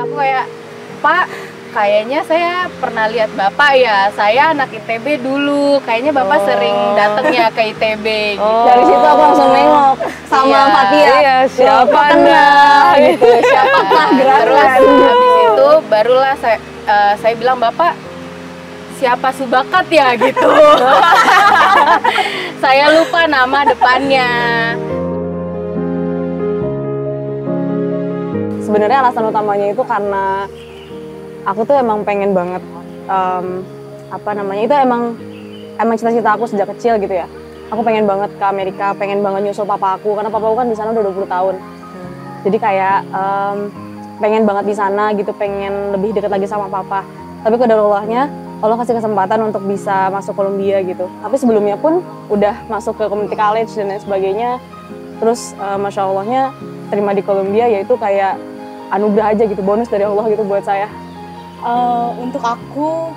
aku kayak, Pak, kayaknya saya pernah lihat Bapak ya, saya anak ITB dulu, kayaknya Bapak sering datang ya ke ITB gitu. Dari situ aku langsung nengok sama Fatia. Iya, siapa Anda? Gitu, siapakah gerangan. Terus habis itu barulah saya bilang, Bapak siapa Subakat ya gitu. Saya lupa nama depannya. Sebenarnya alasan utamanya itu karena aku tuh emang pengen banget itu emang cita-cita aku sejak kecil gitu ya. Aku pengen banget ke Amerika, pengen banget nyusul papa aku karena papa aku kan di sana udah 20 tahun. Jadi kayak pengen banget di sana gitu, pengen lebih dekat lagi sama papa. Tapi qadarullah-nya Allah kasih kesempatan untuk bisa masuk Columbia gitu. Tapi sebelumnya pun udah masuk ke community college dan lain sebagainya. Terus Masya Allahnya terima di Columbia yaitu kayak anugerah aja gitu, bonus dari Allah gitu buat saya. Untuk aku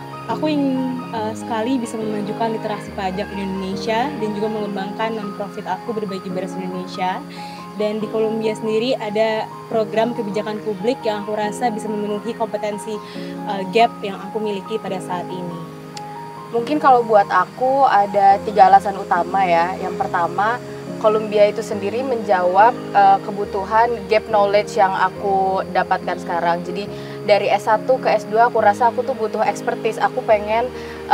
ingin sekali bisa memajukan literasi pajak di Indonesia dan juga mengembangkan non-profit aku Berbagi Beres Indonesia. Dan di Columbia sendiri ada program kebijakan publik yang aku rasa bisa memenuhi kompetensi gap yang aku miliki pada saat ini. Mungkin kalau buat aku ada 3 alasan utama ya. Yang pertama, Columbia itu sendiri menjawab kebutuhan gap knowledge yang aku dapatkan sekarang. Jadi dari S1 ke S2 aku rasa aku tuh butuh expertise. Aku pengen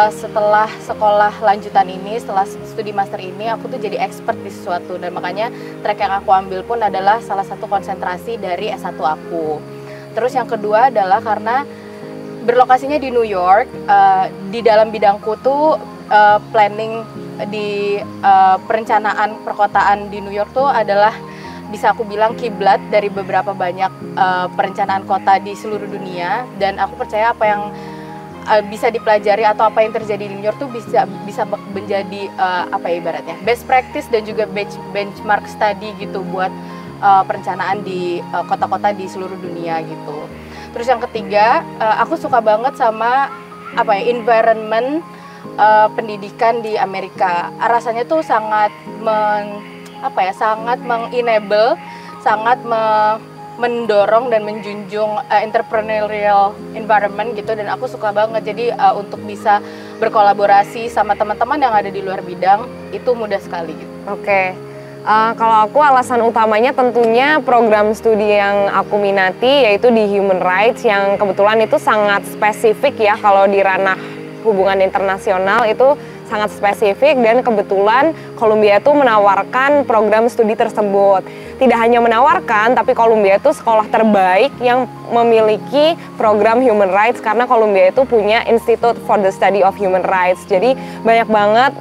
setelah sekolah lanjutan ini, setelah studi master ini, aku tuh jadi expert di sesuatu. Dan makanya track yang aku ambil pun adalah salah satu konsentrasi dari S1 aku. Terus yang kedua adalah karena berlokasinya di New York, di dalam bidangku tuh planning di perencanaan perkotaan di New York tuh adalah bisa aku bilang kiblat dari beberapa banyak perencanaan kota di seluruh dunia. Dan aku percaya apa yang bisa dipelajari atau apa yang terjadi di New York tuh bisa menjadi apa ya ibaratnya best practice dan juga benchmark study gitu buat perencanaan di kota-kota di seluruh dunia gitu. Terus yang ketiga, aku suka banget sama apa ya environment pendidikan di Amerika. Rasanya tuh sangat sangat mengenable, sangat mendorong dan menjunjung entrepreneurial environment gitu, dan aku suka banget. Jadi untuk bisa berkolaborasi sama teman-teman yang ada di luar bidang itu mudah sekali gitu. Oke. Kalau aku alasan utamanya tentunya program studi yang aku minati yaitu di Human Rights yang kebetulan itu sangat spesifik ya, kalau di ranah hubungan internasional itu sangat spesifik, dan kebetulan Columbia itu menawarkan program studi tersebut. Tidak hanya menawarkan, tapi Columbia itu sekolah terbaik yang memiliki program Human Rights karena Columbia itu punya Institute for the Study of Human Rights. Jadi banyak banget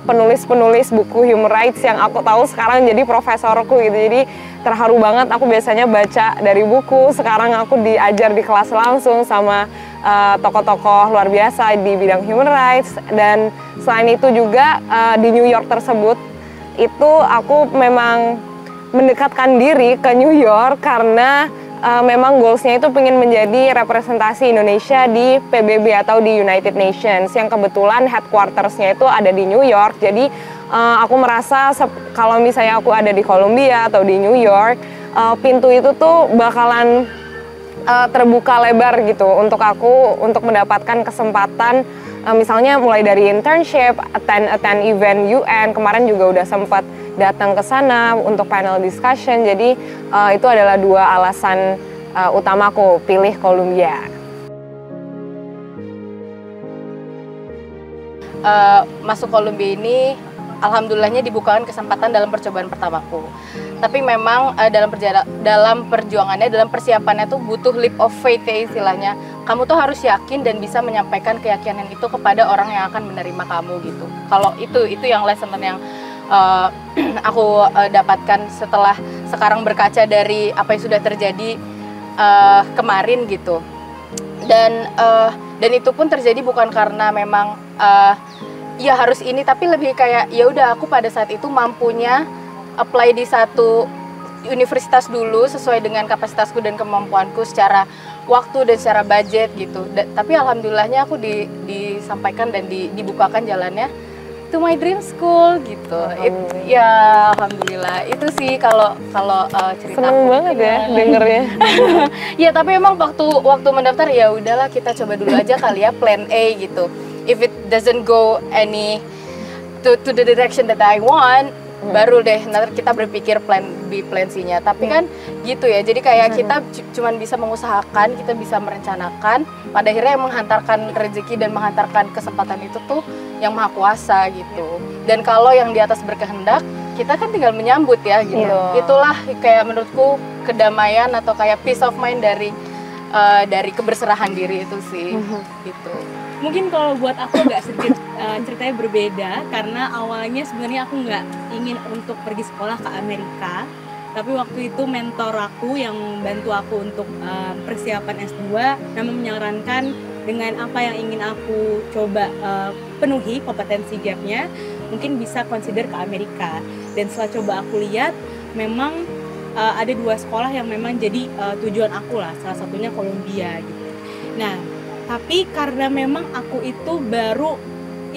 penulis-penulis buku Human Rights yang aku tahu sekarang jadi profesorku gitu. Jadi terharu banget, aku biasanya baca dari buku, sekarang aku diajar di kelas langsung sama tokoh-tokoh luar biasa di bidang human rights. Dan selain itu juga di New York tersebut itu aku memang mendekatkan diri ke New York karena memang goalsnya itu pengen menjadi representasi Indonesia di PBB atau di United Nations yang kebetulan headquartersnya itu ada di New York. Jadi aku merasa kalau misalnya aku ada di Columbia atau di New York, pintu itu tuh bakalan terbuka lebar gitu untuk aku untuk mendapatkan kesempatan misalnya mulai dari internship, attend event UN, kemarin juga udah sempat datang ke sana untuk panel discussion. Jadi itu adalah 2 alasan utama aku pilih Columbia. Masuk Columbia ini alhamdulillahnya dibukakan kesempatan dalam percobaan pertamaku. Tapi memang dalam perjuangannya, dalam persiapannya tuh butuh leap of faith ya istilahnya. Kamu tuh harus yakin dan bisa menyampaikan keyakinan itu kepada orang yang akan menerima kamu gitu. Kalau itu yang lesson yang aku dapatkan setelah sekarang berkaca dari apa yang sudah terjadi kemarin gitu. Dan itu pun terjadi bukan karena memang ya harus ini, tapi lebih kayak ya udah aku pada saat itu mampunya apply di satu universitas dulu sesuai dengan kapasitasku dan kemampuanku secara waktu dan secara budget gitu. Tapi alhamdulillahnya aku disampaikan dan dibukakan jalannya. to my dream school gitu. Alhamdulillah. Itu sih kalau cerita. Seneng banget ya dengernya. Ya tapi emang waktu mendaftar ya udahlah kita coba dulu aja kali ya plan A gitu. If it doesn't go to the direction that I want, baru deh nanti kita berpikir plan B, plan C-nya. Tapi kan gitu ya, jadi kayak kita cuman bisa mengusahakan, kita bisa merencanakan, pada akhirnya yang menghantarkan rezeki dan menghantarkan kesempatan itu tuh yang Maha Kuasa gitu. Dan kalau yang di atas berkehendak, kita kan tinggal menyambut ya gitu. Itulah kayak menurutku kedamaian atau kayak peace of mind dari keberserahan diri itu sih gitu. Mungkin kalau buat aku agak sedikit ceritanya berbeda, karena awalnya sebenarnya aku nggak ingin untuk pergi sekolah ke Amerika, tapi waktu itu mentor aku yang bantu aku untuk persiapan S2 memang menyarankan dengan apa yang ingin aku coba penuhi kompetensi gapnya, mungkin bisa consider ke Amerika. Dan setelah coba aku lihat, memang ada 2 sekolah yang memang jadi tujuan aku lah, salah satunya Columbia gitu. Nah, tapi karena memang aku itu baru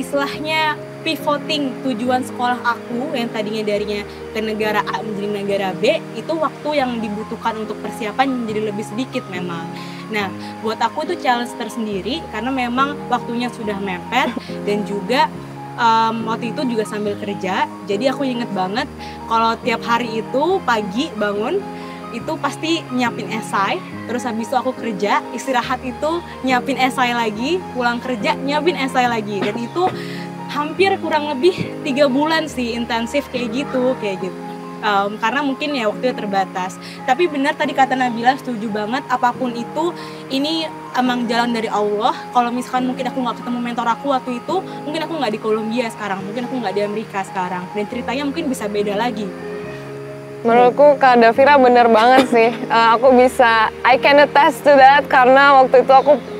istilahnya pivoting tujuan sekolah aku yang tadinya darinya ke negara A menjadi negara B, itu waktu yang dibutuhkan untuk persiapan menjadi lebih sedikit memang. Nah, buat aku itu challenge tersendiri karena memang waktunya sudah mepet dan juga waktu itu juga sambil kerja. Jadi aku inget banget kalau tiap hari itu pagi bangun itu pasti nyiapin esai, terus habis itu aku kerja, istirahat itu nyiapin esai lagi, pulang kerja nyiapin esai lagi, dan itu hampir kurang lebih 3 bulan sih intensif kayak gitu. Karena mungkin ya waktunya terbatas. Tapi benar tadi kata Nabila, setuju banget, apapun itu ini emang jalan dari Allah. Kalau misalkan mungkin aku nggak ketemu mentor aku waktu itu, mungkin aku nggak di Columbia sekarang, mungkin aku nggak di Amerika sekarang, dan ceritanya mungkin bisa beda lagi. Menurutku Kak Davira bener banget sih. I can attest to that karena waktu itu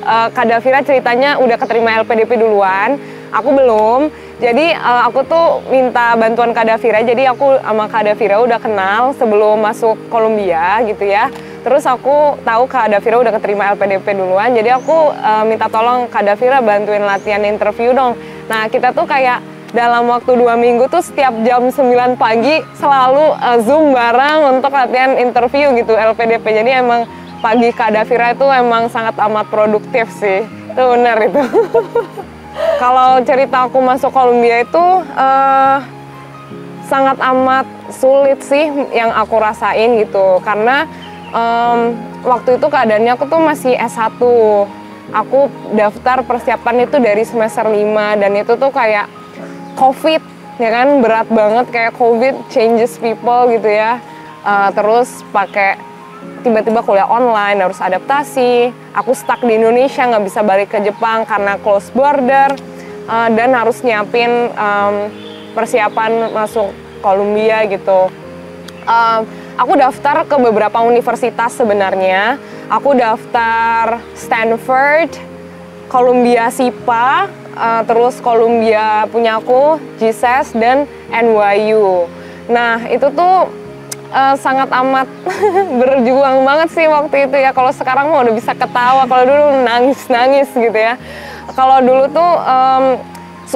Kak Davira ceritanya udah keterima LPDP duluan, aku belum. Jadi aku tuh minta bantuan Kak Davira, jadi aku sama Kak Davira udah kenal sebelum masuk Columbia gitu ya. Terus aku tahu Kak Davira udah keterima LPDP duluan, jadi aku minta tolong Kak Davira bantuin latihan interview dong. Nah kita tuh kayak dalam waktu 2 minggu tuh setiap jam 9 pagi selalu Zoom bareng untuk latihan interview gitu LPDP. Jadi emang pagi Kak Davira itu emang sangat amat produktif sih. Itu benar itu. Kalau cerita aku masuk Columbia itu sangat amat sulit sih yang aku rasain gitu. Karena waktu itu keadaannya aku tuh masih S1. Aku daftar persiapan itu dari semester 5 dan itu tuh kayak COVID, ya kan, berat banget, kayak COVID changes people gitu ya. Terus pakai tiba-tiba kuliah online, harus adaptasi. Aku stuck di Indonesia, nggak bisa balik ke Jepang karena close border. Dan harus nyiapin persiapan masuk Columbia gitu. Aku daftar ke beberapa universitas sebenarnya. Aku daftar Stanford, Columbia SIPA, terus Columbia punya aku, GSAS, dan NYU. Nah itu tuh sangat amat berjuang banget sih waktu itu ya. Kalau sekarang mah udah bisa ketawa, kalau dulu nangis-nangis gitu ya. Kalau dulu tuh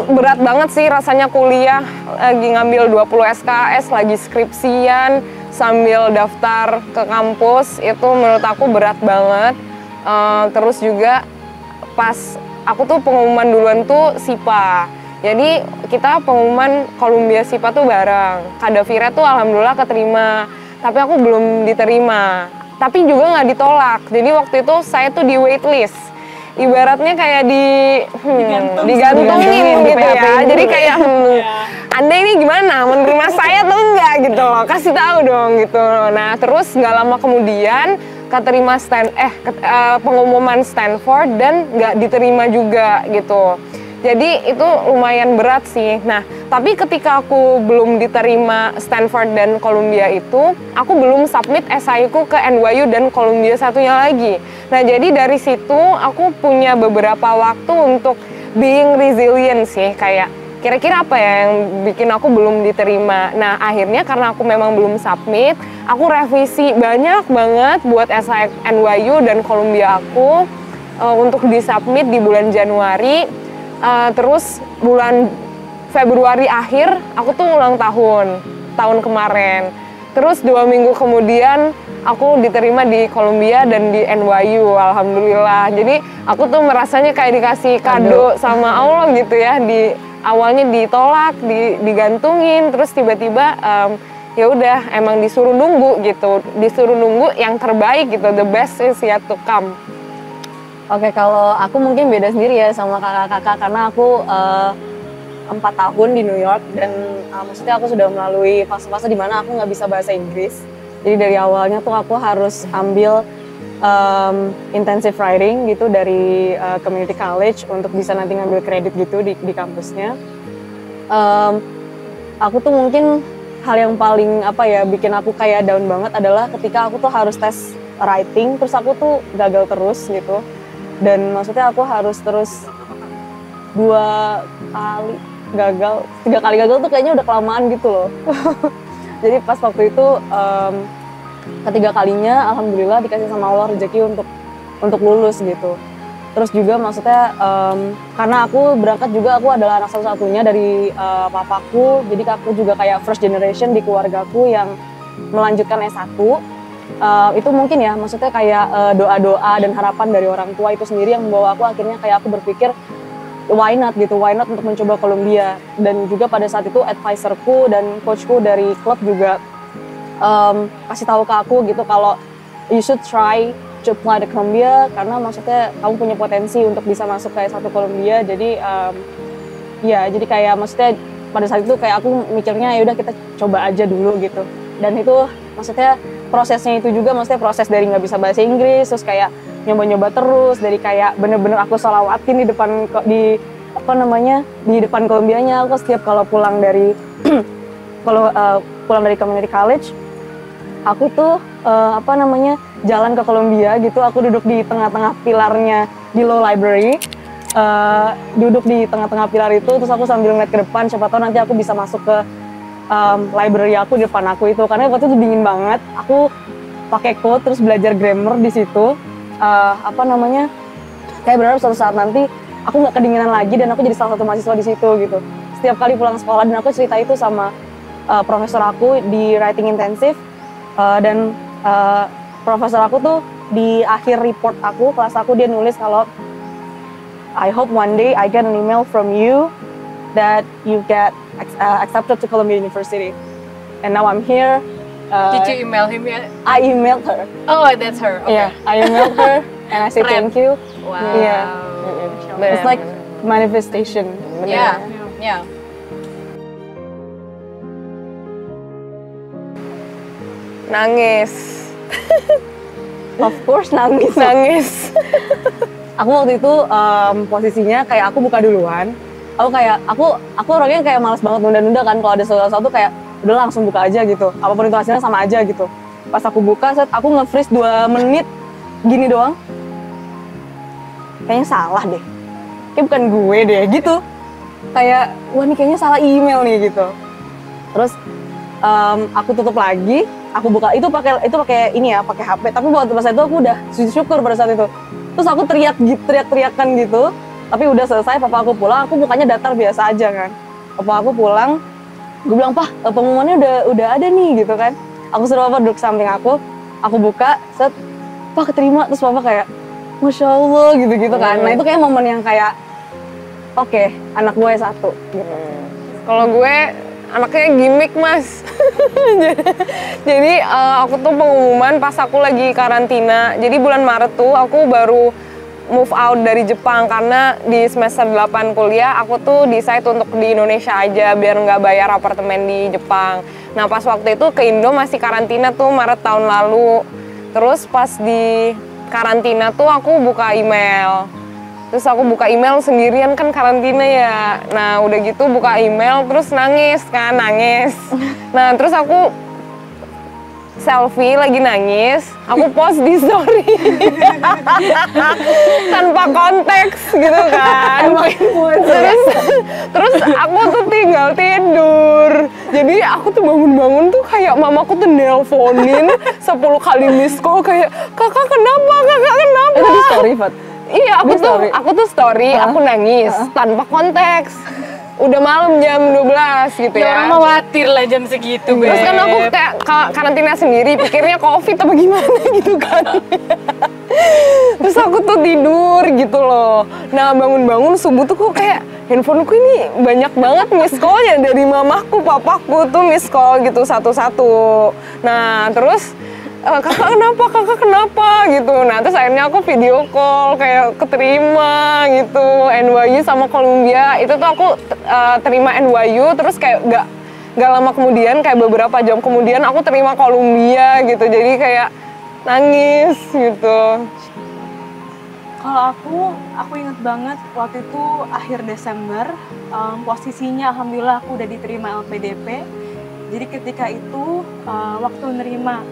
berat banget sih rasanya kuliah, lagi ngambil 20 SKS, lagi skripsian, sambil daftar ke kampus, itu menurut aku berat banget. Terus juga pas aku tuh pengumuman duluan tuh SIPA. Jadi kita pengumuman Columbia SIPA tuh bareng. Kak Davira tuh alhamdulillah keterima, tapi aku belum diterima. Tapi juga nggak ditolak. Jadi waktu itu saya tuh di waitlist. Ibaratnya kayak digantungin gitu ya. Jadi kayak Anda ini gimana, menerima saya atau enggak gitu loh, kasih tahu dong gitu. Nah terus nggak lama kemudian keterima pengumuman Stanford dan nggak diterima juga gitu. Jadi itu lumayan berat sih. Nah, tapi ketika aku belum diterima Stanford dan Columbia itu, aku belum submit esaiku ke NYU dan Columbia satunya lagi. Nah, jadi dari situ aku punya beberapa waktu untuk being resilient sih, kayak kira-kira apa ya yang bikin aku belum diterima. Nah, akhirnya karena aku memang belum submit, aku revisi banyak banget buat esai NYU dan Columbia aku untuk disubmit di bulan Januari. Terus bulan Februari akhir aku tuh ulang tahun kemarin. Terus 2 minggu kemudian aku diterima di Columbia dan di NYU, alhamdulillah. Jadi aku tuh merasanya kayak dikasih kado sama Allah gitu ya. Awalnya ditolak, digantungin, terus tiba-tiba ya udah emang disuruh nunggu gitu, disuruh nunggu yang terbaik gitu, the best is yet to come. Oke, kalau aku mungkin beda sendiri ya sama kakak-kakak karena aku 4 tahun di New York dan maksudnya aku sudah melalui fase-fase di mana aku nggak bisa bahasa Inggris. Jadi dari awalnya tuh aku harus ambil intensive writing gitu dari community college untuk bisa nanti ngambil kredit gitu di kampusnya. Aku tuh mungkin hal yang paling bikin aku kayak down banget adalah ketika aku tuh harus tes writing terus aku tuh gagal terus gitu. Dan maksudnya aku harus terus 2 kali gagal, 3 kali gagal tuh kayaknya udah kelamaan gitu loh. Jadi pas waktu itu ketiga kalinya alhamdulillah dikasih sama Allah rezeki untuk lulus gitu. Terus juga maksudnya karena aku berangkat juga aku adalah anak satu-satunya dari papaku, jadi aku juga kayak first generation di keluargaku yang melanjutkan S1. Itu mungkin ya maksudnya kayak doa-doa dan harapan dari orang tua itu sendiri yang membawa aku akhirnya kayak aku berpikir why not untuk mencoba Columbia. Dan juga pada saat itu advisorku dan coachku dari klub juga kasih tahu ke aku gitu kalau you should try to apply the Columbia karena maksudnya kamu punya potensi untuk bisa masuk kayak satu Columbia. Jadi ya jadi kayak maksudnya pada saat itu kayak aku mikirnya ya udah kita coba aja dulu gitu. Dan itu maksudnya prosesnya itu juga maksudnya proses dari nggak bisa bahasa Inggris terus kayak nyoba-nyoba terus dari kayak bener-bener aku sholawatin di depan di depan Columbianya. Aku setiap kalau pulang dari pulang dari community college aku tuh jalan ke Columbia gitu, aku duduk di tengah-tengah pilarnya di Law Library, duduk di tengah-tengah pilar itu terus aku sambil ngeliat ke depan siapa tahu nanti aku bisa masuk ke library aku di depan aku itu karena waktu itu dingin banget. Aku pakai coat terus belajar grammar di situ. Kayak berharap suatu saat nanti aku nggak kedinginan lagi dan aku jadi salah satu mahasiswa di situ gitu. Setiap kali pulang sekolah dan aku cerita itu sama profesor aku di writing intensive dan profesor aku tuh di akhir report aku kelas aku dia nulis kalau I hope one day I get an email from you that you get accepted to Columbia University. And now I'm here. Did you email him yet? I emailed her. Oh, that's her. Okay. Yeah, I emailed her and I said thank you. Wow. Yeah. It's like manifestation. Yeah. Yeah. Nangis. Of course nangis. Aku waktu itu posisinya kayak aku buka duluan. Aku orangnya kayak malas banget nunda-nunda kan kalau ada sesuatu kayak udah langsung buka aja gitu. Apapun itu hasilnya sama aja gitu. Pas aku buka, aku nge-freeze 2 menit gini doang. Kayaknya salah deh. Kayak bukan gue deh gitu. Kayak wah ini kayaknya salah email nih gitu. Terus aku tutup lagi, aku buka itu pakai ini ya, pakai HP. Tapi waktu pas itu aku udah syukur pada saat itu. Terus aku teriak-teriakan gitu. Tapi udah selesai, papa aku pulang, aku mukanya datar biasa aja kan. Papa aku pulang, gue bilang, "Pak, pengumumannya udah ada nih," gitu kan. Aku suruh papa duduk samping aku buka, set, "Pak, keterima." Terus papa kayak, "Masya Allah," gitu-gitu kan. Nah itu kayak momen yang kayak, oke, anak gue satu. Gitu. Kalau gue, anaknya gimmick, Mas. Jadi aku tuh pengumuman pas aku lagi karantina. Jadi bulan Maret tuh aku baru move out dari Jepang karena di semester 8 kuliah aku tuh decide untuk di Indonesia aja biar nggak bayar apartemen di Jepang. Nah pas waktu itu ke Indo masih karantina tuh Maret tahun lalu. Terus pas di karantina tuh aku buka email. Terus aku buka email sendirian kan karantina ya. Nah udah gitu buka email terus nangis. Nah terus aku selfie lagi nangis, aku post di story tanpa konteks gitu kan. Terus aku tuh tinggal tidur. Jadi aku tuh bangun-bangun tuh kayak mamaku tuh nelponin 10 kali miss call kayak kakak kenapa? Itu di story, Fat? Iya, aku tuh story, aku nangis tanpa konteks. udah malam jam 12 gitu Ya ya. orang khawatir lah jam segitu, Terus kan aku Beb. kayak karantina sendiri, pikirnya COVID apa gimana gitu kan. Terus aku tuh tidur gitu loh. Nah bangun-bangun subuh tuh kok kayak handphoneku ini banyak banget miss call-nya dari mamaku, papaku tuh miss call gitu satu-satu. Nah terus kakak kenapa gitu. Nah terus akhirnya aku video call kayak keterima gitu NYU sama Columbia. Itu tuh aku terima NYU terus kayak gak lama kemudian, kayak beberapa jam kemudian aku terima Columbia gitu. Jadi kayak nangis gitu. Kalau aku inget banget waktu itu akhir Desember, posisinya alhamdulillah aku udah diterima LPDP. Jadi ketika itu waktu nerima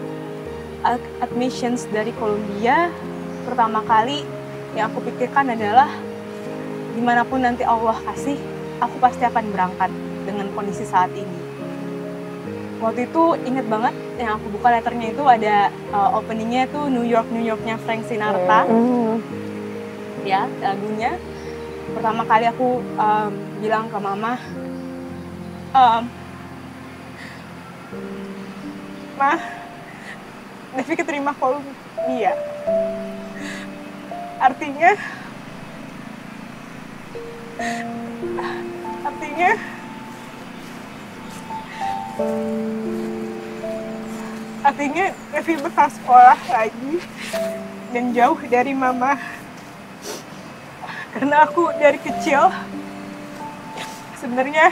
admissions dari Columbia, pertama kali yang aku pikirkan adalah dimanapun nanti Allah kasih, aku pasti akan berangkat dengan kondisi saat ini. Waktu itu inget banget yang aku buka letternya itu ada openingnya tuh New Yorknya Frank Sinatra. Ya lagunya. Pertama kali aku bilang ke mama, Ma, Devi keterima Columbia. Artinya Devi bakal sekolah lagi dan jauh dari mama. Karena aku dari kecil sebenarnya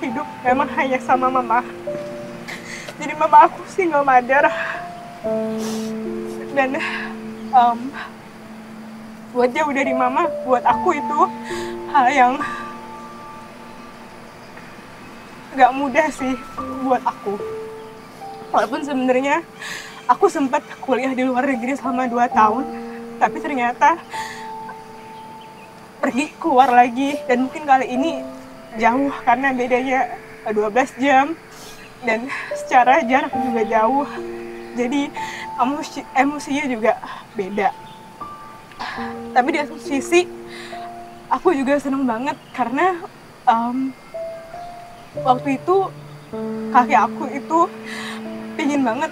hidup memang hanya sama mama. Jadi mama aku single mother. Dan buat jauh dari mama, buat aku itu hal yang gak mudah sih buat aku. Walaupun sebenarnya aku sempat kuliah di luar negeri selama 2 tahun, tapi ternyata pergi keluar lagi, dan mungkin kali ini jauh karena bedanya 12 jam dan secara jarak juga jauh, jadi emosinya juga beda. Tapi di satu sisi aku juga seneng banget karena waktu itu kakek aku itu pingin banget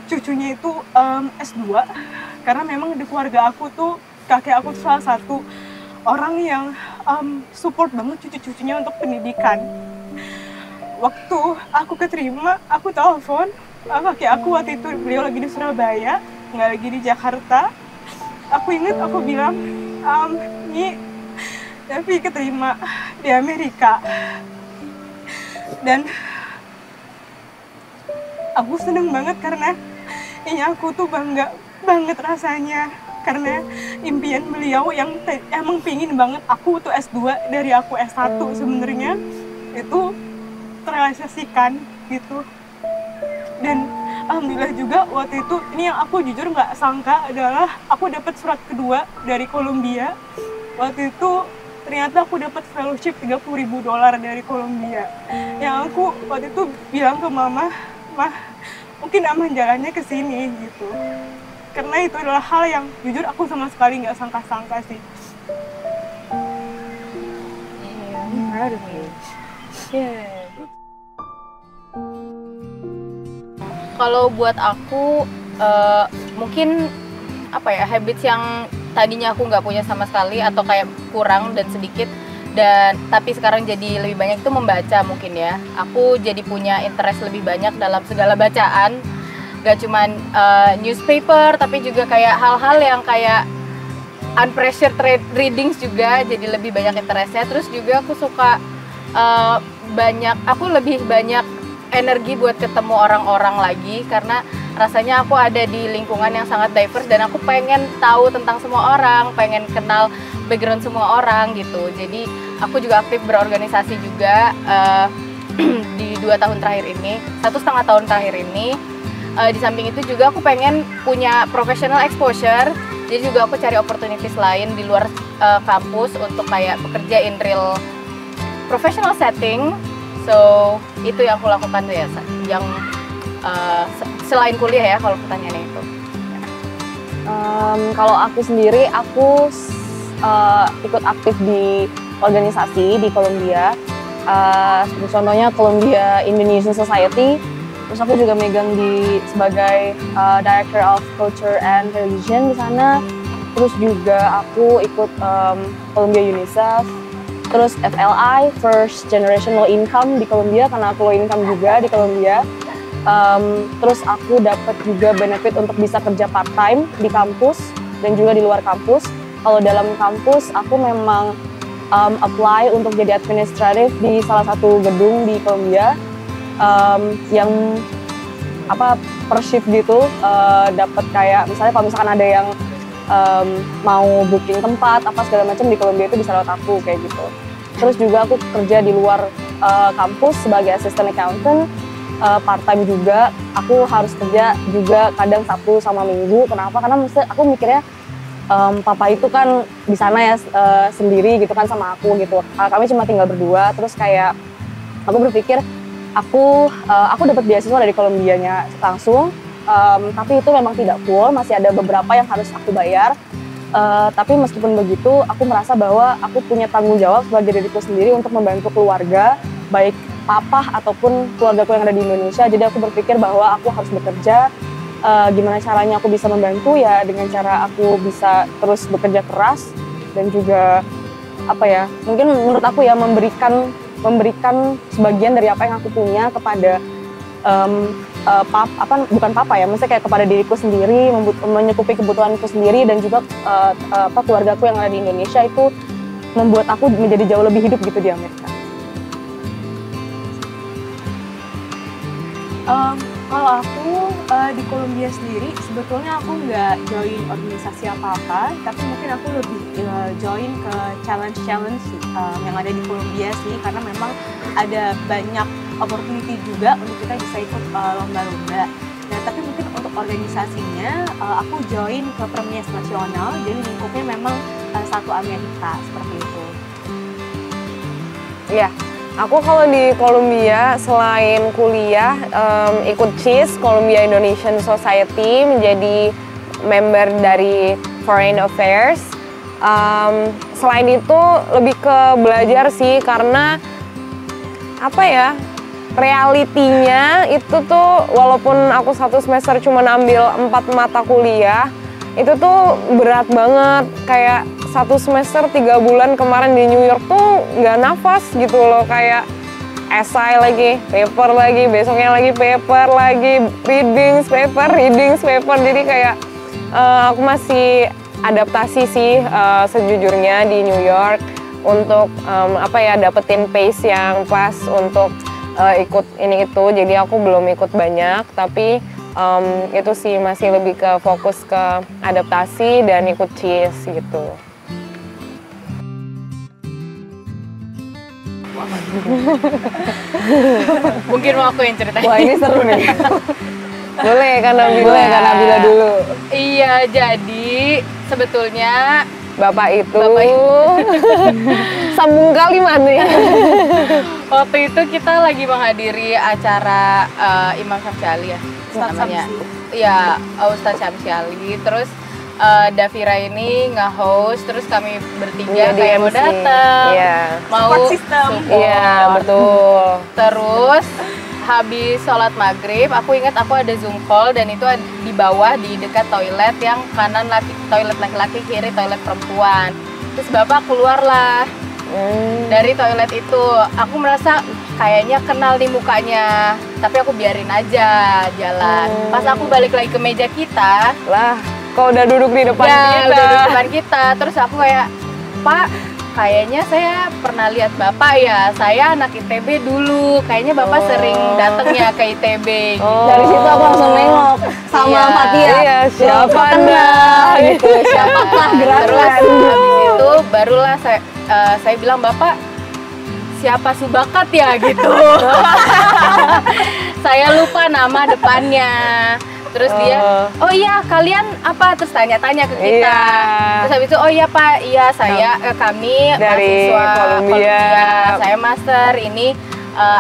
cucunya itu S2, karena memang di keluarga aku tuh kakek aku salah satu orang yang support banget cucu-cucunya untuk pendidikan. Waktu aku keterima, aku telepon kakek aku waktu itu, beliau lagi di Surabaya, nggak lagi di Jakarta. Aku ingat aku bilang, Nyi, Devi keterima di Amerika. Dan aku seneng banget karena ini aku tuh bangga banget rasanya. Karena impian beliau yang emang pingin banget aku tuh S2 dari aku S1 sebenarnya itu terrealisasikan gitu. Dan alhamdulillah juga waktu itu, ini yang aku jujur nggak sangka adalah aku dapat surat kedua dari Columbia. Waktu itu ternyata aku dapat fellowship $30.000 dari Columbia. Yang aku waktu itu bilang ke mama, Mah, mungkin aman jalannya ke sini gitu. Karena itu adalah hal yang jujur aku sama sekali nggak sangka-sangka sih. Kalau buat aku mungkin apa ya, habits yang tadinya aku nggak punya sama sekali atau kayak kurang dan sedikit, dan tapi sekarang jadi lebih banyak itu membaca mungkin ya. Aku jadi punya interest lebih banyak dalam segala bacaan, gak cuman newspaper tapi juga kayak hal-hal yang kayak unpressured readings juga jadi lebih banyak interestnya. Terus juga aku suka aku lebih banyak energi buat ketemu orang-orang lagi, karena rasanya aku ada di lingkungan yang sangat diverse dan aku pengen tahu tentang semua orang, pengen kenal background semua orang gitu. Jadi aku juga aktif berorganisasi juga di 2 tahun terakhir ini, 1,5 tahun terakhir ini. Di samping itu juga aku pengen punya professional exposure, jadi juga aku cari opportunities lain di luar kampus untuk kayak bekerja in real professional setting. So itu yang aku lakukan tuh ya, yang selain kuliah ya kalau pertanyaannya itu. Kalau aku sendiri, aku ikut aktif di organisasi di Columbia. Seperti contohnya Columbia Indonesian Society. Terus aku juga megang sebagai Director of Culture and Religion di sana. Terus juga aku ikut Columbia UNICEF. Terus FLI, First Generation Low Income di Columbia, karena aku low income juga di Columbia. Terus aku dapat juga benefit untuk bisa kerja part time di kampus dan juga di luar kampus. Kalau dalam kampus aku memang apply untuk jadi administratif di salah satu gedung di Columbia yang per shift gitu, dapat kayak misalnya kalau misalkan ada yang mau booking tempat apa segala macam di Columbia itu bisa lewat aku kayak gitu. Terus juga aku kerja di luar kampus sebagai assistant accountant, part time juga. Aku harus kerja juga kadang Sabtu sama Minggu. Kenapa? Karena aku mikirnya papa itu kan di sana ya sendiri gitu kan sama aku gitu. Kami cuma tinggal berdua. Terus kayak aku berpikir aku dapat beasiswa dari Columbia-nya langsung, tapi itu memang tidak full, masih ada beberapa yang harus aku bayar. Tapi meskipun begitu, aku merasa bahwa aku punya tanggung jawab sebagai diriku sendiri untuk membantu keluarga, baik papa ataupun keluargaku yang ada di Indonesia. Jadi aku berpikir bahwa aku harus bekerja. Gimana caranya aku bisa membantu ya dengan cara aku bisa terus bekerja keras dan juga mungkin menurut aku ya memberikan sebagian dari apa yang aku punya kepada bukan papa ya, maksudnya kayak kepada diriku sendiri, mencukupi kebutuhanku sendiri dan juga keluargaku yang ada di Indonesia. Itu membuat aku menjadi jauh lebih hidup gitu di Amerika. Kalau aku di Columbia sendiri, sebetulnya aku nggak join organisasi apa-apa, tapi mungkin aku lebih join ke challenge yang ada di Columbia sih, karena memang ada banyak opportunity juga untuk kita bisa ikut lomba-lomba. Nah, tapi mungkin untuk organisasinya, aku join ke Permies Nasional, jadi lingkupnya memang satu Amerika, seperti itu. Iya. Aku kalau di Columbia selain kuliah ikut CIS, Columbia Indonesian Society, menjadi member dari Foreign Affairs. Selain itu lebih ke belajar sih, karena realitinya itu tuh walaupun aku satu semester cuma ambil 4 mata kuliah, itu tuh berat banget. Kayak satu semester 3 bulan kemarin di New York tuh nggak nafas gitu loh, kayak esai lagi, paper lagi, besoknya lagi paper lagi, readings paper. Jadi kayak aku masih adaptasi sih sejujurnya di New York untuk dapetin pace yang pas untuk ikut ini itu. Jadi aku belum ikut banyak, tapi itu sih masih lebih ke fokus ke adaptasi dan ikut CIS gitu. Mungkin mau aku yang ceritain. Wah, ini seru nih. Boleh kan Nabila dulu. Iya, jadi sebetulnya Bapak itu sambung kalimat ya. Waktu itu kita lagi menghadiri acara Imam Syamsi ya namanya. Iya, Ustadz Syamsi Ali. Terus Davira ini nge-host, terus kami bertiga kayak mau datang, mau support. Iya, betul. Terus habis sholat maghrib, aku ingat aku ada Zoom call dan itu di bawah di dekat toilet yang kanan toilet laki-laki, kiri toilet perempuan. Terus bapak keluarlah dari toilet itu. Aku merasa kayaknya kenal nih mukanya, tapi aku biarin aja jalan. Pas aku balik lagi ke meja kita, kok udah duduk di depan kita. Udah di depan kita. Terus aku kayak, Pak, kayaknya saya pernah lihat Bapak ya. Saya anak ITB dulu. Kayaknya Bapak sering datang ya ke ITB. Dari situ aku langsung nengok sama Fatia. Iya, siapa Anda? Gitu. Siapakah gerakan? Terus habis itu barulah saya bilang, Bapak, siapa Subakat ya gitu. Saya lupa nama depannya. Terus dia, oh iya kalian apa? Terus tanya-tanya ke kita. Iya. Terus habis itu, oh iya Pak, iya saya kami dari mahasiswa Columbia. Saya master, ini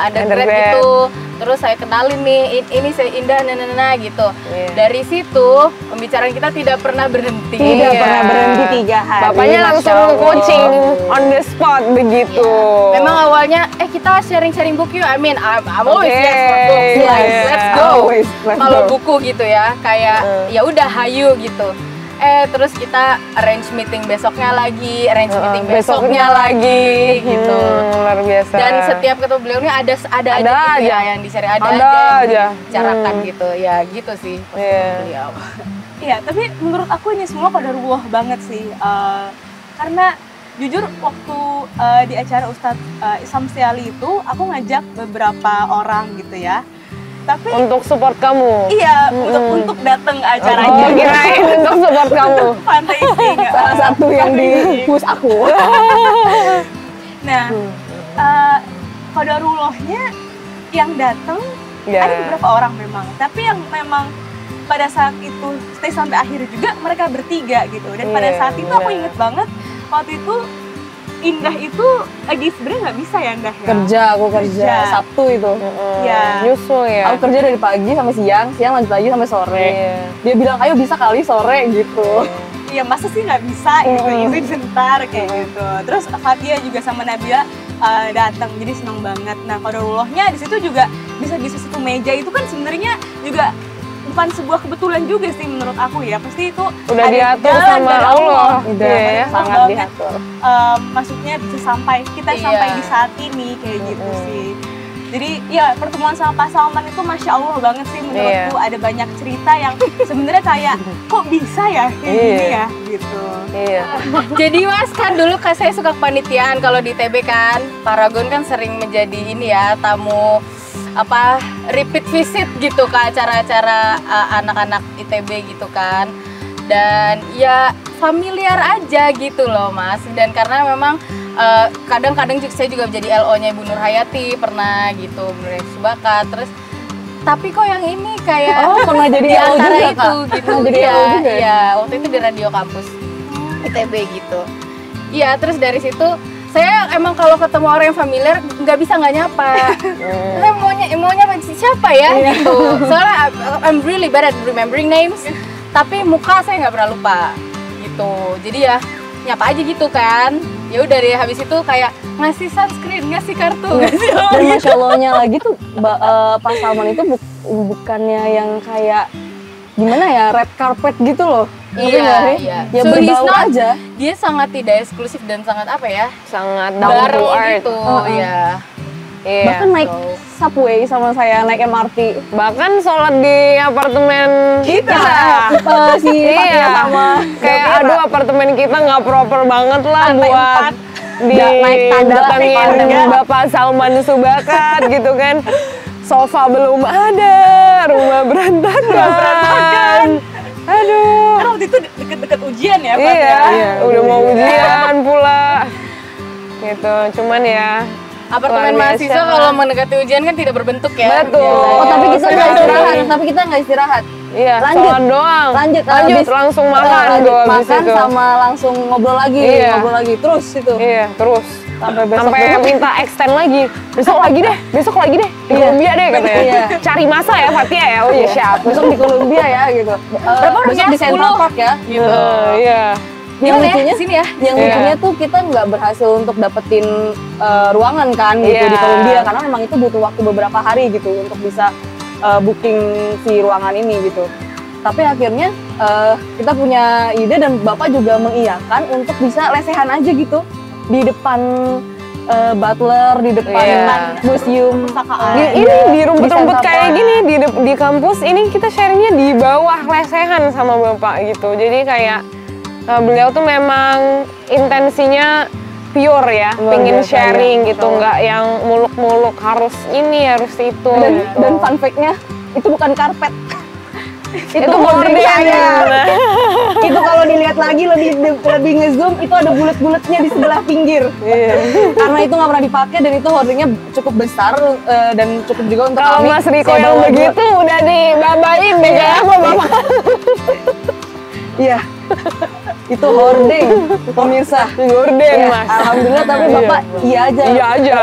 undergrad itu. Terus saya kenalin nih, ini saya Indah, gitu. Dari situ pembicaraan kita tidak pernah berhenti. Tidak pernah berhenti 3 hari. Bapaknya langsung coaching on the spot begitu. Memang awalnya kita sharing book yuk. I mean I'm always yes for books. Let's go. Kalau buku gitu ya, kayak ya udah hayu gitu. Terus kita arrange meeting besoknya lagi, meeting besoknya lagi gitu. Luar biasa. Dan setiap ketemu beliau ini ada aja gitu ya yang di-share, ada aja bicarakan gitu. Ya gitu sih. Beliau. Iya, tapi menurut aku ini semua qadarullah banget sih. Karena jujur waktu di acara Ustadz Isam Siali itu aku ngajak beberapa orang gitu ya. Tapi untuk support kamu. Iya, untuk datang acaranya. Kirain untuk support kamu. Fundraising. Salah satu yang di push aku. Nah, qadarullahnya yang datang ada beberapa orang memang. Tapi yang memang pada saat itu stay sampai akhir juga mereka bertiga gitu. Dan pada saat itu aku inget banget waktu itu Indah itu lagi sebenarnya nggak bisa ya Indah ya? Aku kerja Sabtu itu. Iya. Nyusul ya. Aku kerja dari pagi sampai siang lanjut lagi sampai sore. Dia bilang ayo bisa kali sore gitu. Iya masa sih nggak bisa gitu, izin sebentar kayak gitu. Terus Fatia juga sama Nabila datang, jadi senang banget. Nah qadarullahnya di situ juga bisa satu meja itu kan sebenarnya juga bukan sebuah kebetulan juga sih menurut aku ya, pasti itu udah diatur sama Allah. Sangat diatur. Maksudnya bisa sampai di saat ini kayak gitu sih. Jadi ya pertemuan sama Pak Salman itu Masya Allah banget sih menurutku. Ada banyak cerita yang sebenarnya kayak kok bisa ya kayak gini ya gitu. Jadi Mas kan dulu saya suka kepanitiaan kalau di TB kan, Paragon kan sering menjadi ini ya tamu repeat visit gitu ke acara-acara anak-anak ITB gitu kan. Dan ya familiar aja gitu loh Mas. Dan karena memang kadang-kadang saya juga menjadi LO-nya Ibu Nur Hayati pernah gitu, Nur Hayati Subaka. Terus tapi kok yang ini kayak pernah jadi di LO antara juga, itu Kak? gitu. Jadi LO juga ya? Iya, waktu itu di radio kampus ITB gitu. Iya, terus dari situ saya emang kalau ketemu orang yang familiar nggak bisa nggak nyapa. Saya maunya siapa ya gitu. Soalnya I'm really bad at remembering names. Tapi muka saya nggak pernah lupa gitu. Jadi ya nyapa aja gitu kan. Ya udah deh habis itu kayak ngasih sunscreen, ngasih kartu, ngasih Dan Masya Allahnya lagi tuh Pak Salman itu bukannya yang kayak gimana ya red carpet gitu loh. Iya. Ya So berbau aja. Dia sangat tidak eksklusif dan sangat sangat down to earth gitu. Iya. Bahkan naik subway sama saya, naik MRT. Bahkan sholat di apartemen kita. Si Fatia sama kayak aduh apartemen kita nggak proper banget lah buat naik tangga, datengin Bapak Salman Subakat gitu kan. Sofa belum ada, rumah berantakan. Aduh. Karena waktu itu deket-deket ujian ya Pak. Iya, udah mau ujian pula. Gitu, cuman ya apartemen mahasiswa kalau mendekati ujian kan tidak berbentuk ya. Betul. Tapi kita nggak istirahat. Iya, lanjut sholat doang. Lanjut langsung makan. Makan sama langsung ngobrol lagi, terus itu. Iya, terus. Sampai besok minta extend lagi. Besok lagi deh di Columbia deh katanya. Cari masa ya Fatia ya. Oh iya siap. Besok di Columbia ya gitu. Besok di Central Park ya. Gitu. Iya. Yang lucunya sini ya. Yang lucunya tuh kita nggak berhasil untuk dapetin ruangan kan gitu di Columbia karena memang itu butuh waktu beberapa hari gitu untuk bisa booking si ruangan ini gitu. Tapi akhirnya kita punya ide dan Bapak juga mengiyakan untuk bisa lesehan aja gitu di depan Butler, di depan museum ini di rumput-rumput kayak gini di kampus ini kita sharingnya di bawah lesehan sama Bapak gitu. Jadi kayak beliau tuh memang intensinya pure ya, pengen sharing gitu, nggak yang muluk-muluk harus ini harus itu. Dan fun fact-nya itu bukan karpet. itu gorden Itu kalau dilihat lagi lebih ngezoom itu ada bulat-bulatnya di sebelah pinggir. Karena itu nggak pernah dipakai dan itu hoardingnya cukup besar dan cukup juga untuk kalau kami. Mas Riko yang begitu udah dibabain deh kayak apa Bapak. Iya. Itu hording, pemirsa. Gorden, Ya, Mas. alhamdulillah, tapi Bapak iya aja. Iya aja.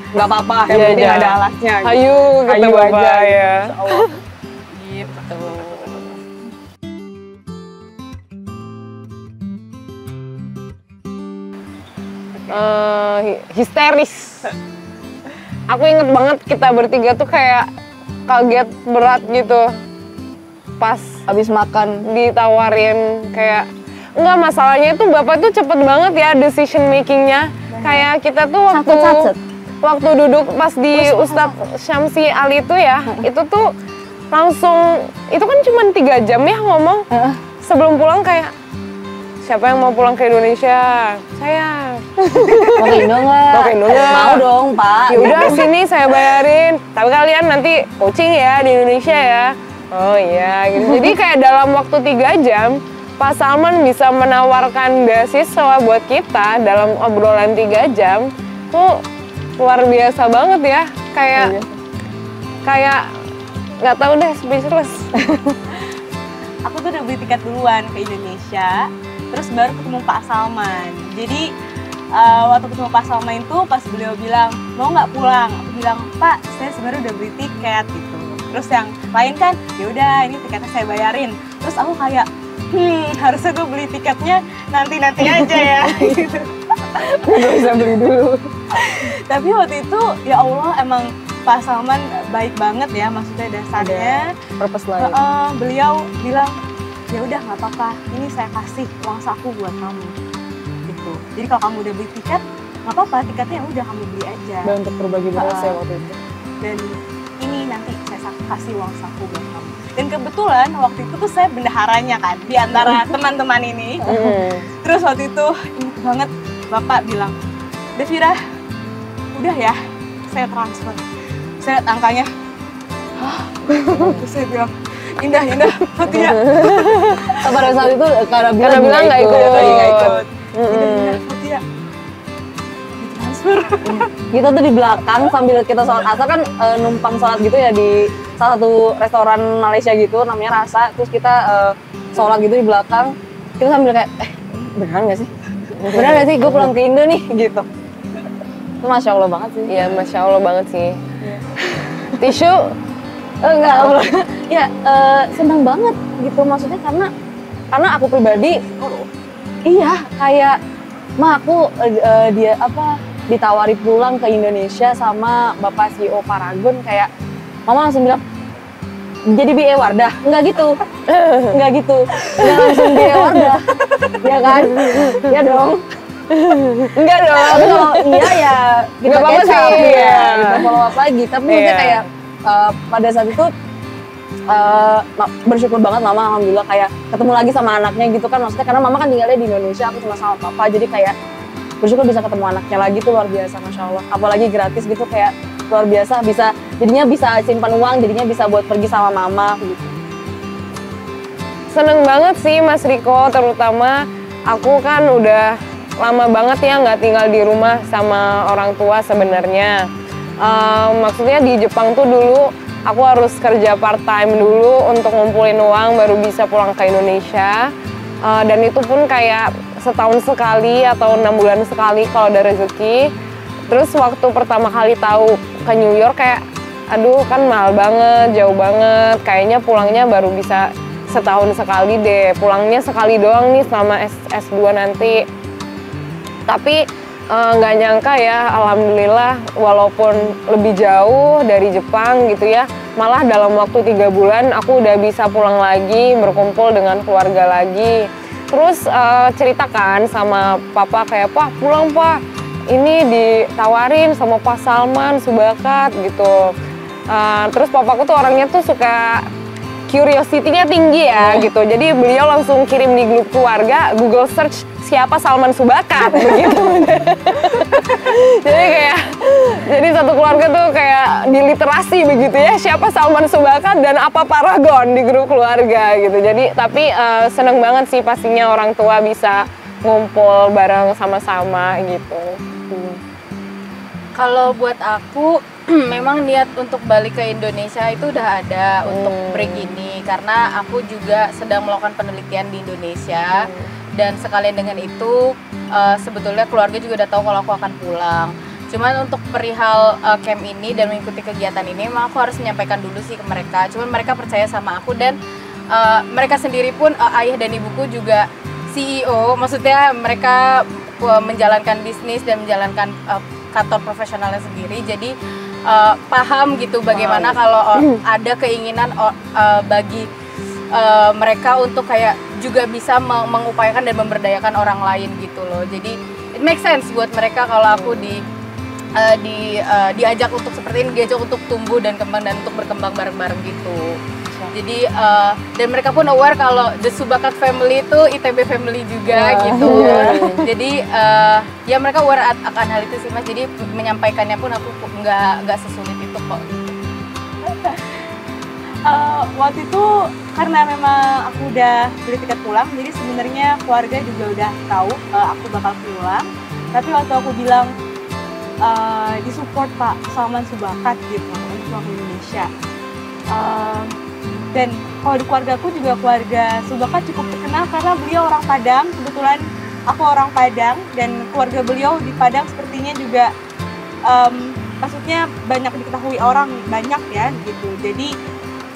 Nggak apa-apa, yang Iya penting aja. ada alasnya. gitu. Hayu kata Hayu Bapak aja, ya. Insya Allah. Gitu. Histeris. Aku inget banget kita bertiga tuh kayak kaget berat gitu pas Habis makan. ditawarin kayak enggak, masalahnya itu Bapak tuh cepet banget ya decision makingnya. Kayak kita tuh Sat-sat. waktu duduk pas di Ustadz Syamsi Ali itu ya, itu tuh langsung, itu kan cuma 3 jam ya ngomong. Sebelum pulang kayak, siapa yang mau pulang ke Indonesia? Saya. Mau ke Indo nggak? Mau ke Indo nggak? Mau dong, Pak. Ya udah sini saya bayarin. Tapi kalian nanti coaching ya di Indonesia ya. Oh iya, gitu. Jadi kayak dalam waktu 3 jam, Pak Salman bisa menawarkan beasiswa buat kita dalam obrolan 3 jam. Tuh luar biasa banget ya. Kayak nggak tahu deh, speechless. Aku tuh udah beli tiket duluan ke Indonesia, terus baru ketemu Pak Salman. Jadi waktu ketemu Pak Salman itu pas beliau bilang mau nggak pulang, aku bilang Pak saya sebenarnya udah beli tiket gitu. Terus yang lain kan ya udah ini tiketnya saya bayarin. Terus aku kayak harusnya gue beli tiketnya nanti aja ya gitu. Nggak bisa beli dulu. Tapi waktu itu ya Allah emang Pak Salman baik banget ya, maksudnya dasarnya. Purpose lain. Beliau bilang ya udah nggak apa-apa, ini saya kasih uang saku buat kamu gitu. Jadi kalau kamu udah beli tiket nggak apa-apa, tiketnya udah kamu beli aja. Dan untuk berbagi beras ya waktu itu. Dan ini nanti saya kasih uang saku buat kamu. Dan kebetulan waktu itu tuh saya bendaharanya kan di antara teman-teman ini. Terus waktu itu ingat banget Bapak bilang, Devira, udah ya saya transfer. Saya lihat angkanya, terus saya bilang indah Fatia. Pada saat itu karena bilang nggak ikut. Indah Fatia ditransfer. Kita tuh di belakang sambil kita sholat asar kan numpang sholat gitu ya di salah satu restoran Malaysia gitu namanya Rasa. Terus kita sholat gitu di belakang, kita sambil kayak beneran nggak sih? Beneran nggak sih gue pulang ke Indo nih gitu. Itu Masya Allah banget sih. Iya, Masya Allah banget sih. Tisu? Enggak, ya senang banget gitu maksudnya karena aku pribadi iya kayak aku dia ditawari pulang ke Indonesia sama Bapak CEO Paragon, kayak mama langsung bilang jadi BA Wardah, enggak gitu enggak langsung BA Wardah ya kan, ya dong. Enggak dong. Tapi kalau iya ya kita Nggak apa-apa kecap sih, ya, iya. kita follow up lagi. Tapi maksudnya kayak pada saat itu bersyukur banget mama, alhamdulillah kayak ketemu lagi sama anaknya gitu kan. Maksudnya karena mama kan tinggalnya di Indonesia, aku cuma sama papa, jadi kayak bersyukur bisa ketemu anaknya lagi tuh luar biasa, Masya Allah. Apalagi gratis gitu kayak luar biasa, jadinya bisa simpan uang, jadinya bisa buat pergi sama mama gitu. Seneng banget sih Mas Riko, terutama aku kan udah lama banget ya nggak tinggal di rumah sama orang tua sebenarnya. Maksudnya di Jepang tuh dulu aku harus kerja part time dulu untuk ngumpulin uang baru bisa pulang ke Indonesia. Dan itu pun kayak setahun sekali atau 6 bulan sekali kalau ada rezeki. Terus waktu pertama kali tahu ke New York kayak aduh kan mahal banget, jauh banget. Kayaknya pulangnya baru bisa setahun sekali deh. Pulangnya sekali doang nih selama S2 nanti. Tapi nggak nyangka ya, alhamdulillah walaupun lebih jauh dari Jepang gitu ya, malah dalam waktu 3 bulan aku udah bisa pulang lagi, berkumpul dengan keluarga lagi. Terus ceritakan sama papa kayak, Pak pulang Pak, ini ditawarin sama Pak Salman Subakat gitu. Terus papaku tuh orangnya tuh suka curiosity-nya tinggi ya gitu. Jadi beliau langsung kirim di grup keluarga, Google search siapa Salman Subakat begitu. Jadi satu keluarga tuh kayak diliterasi begitu ya, siapa Salman Subakat dan apa Paragon di grup keluarga gitu. Jadi tapi seneng banget sih pastinya orang tua bisa ngumpul bareng sama-sama gitu. Kalau buat aku memang niat untuk balik ke Indonesia itu udah ada untuk break ini, karena aku juga sedang melakukan penelitian di Indonesia dan sekalian dengan itu sebetulnya keluarga juga udah tahu kalau aku akan pulang. Cuman untuk perihal camp ini dan mengikuti kegiatan ini emang aku harus menyampaikan dulu sih ke mereka. Cuman mereka percaya sama aku dan mereka sendiri pun ayah dan ibuku juga CEO, maksudnya mereka menjalankan bisnis dan menjalankan kantor profesionalnya sendiri. Jadi paham gitu bagaimana kalau ada keinginan bagi mereka untuk kayak juga bisa mengupayakan dan memberdayakan orang lain gitu loh. Jadi it makes sense buat mereka kalau aku diajak untuk seperti ini, diajak untuk tumbuh dan kembang dan untuk berkembang bareng-bareng gitu. Jadi dan mereka pun aware kalau The Subakat Family itu ITB family juga gitu. Jadi ya mereka aware akan hal itu sih Mas. Jadi menyampaikannya pun aku nggak sesulit itu kok. Waktu itu karena memang aku udah beli tiket pulang, jadi sebenarnya keluarga juga udah tahu aku bakal pulang. Tapi waktu aku bilang disupport Pak Salman Subakat gitu untuk pulang ke Indonesia. Dan kalau di keluarga aku juga keluarga Subakat cukup terkenal karena beliau orang Padang. Kebetulan aku orang Padang dan keluarga beliau di Padang sepertinya juga maksudnya banyak diketahui orang banyak ya gitu. Jadi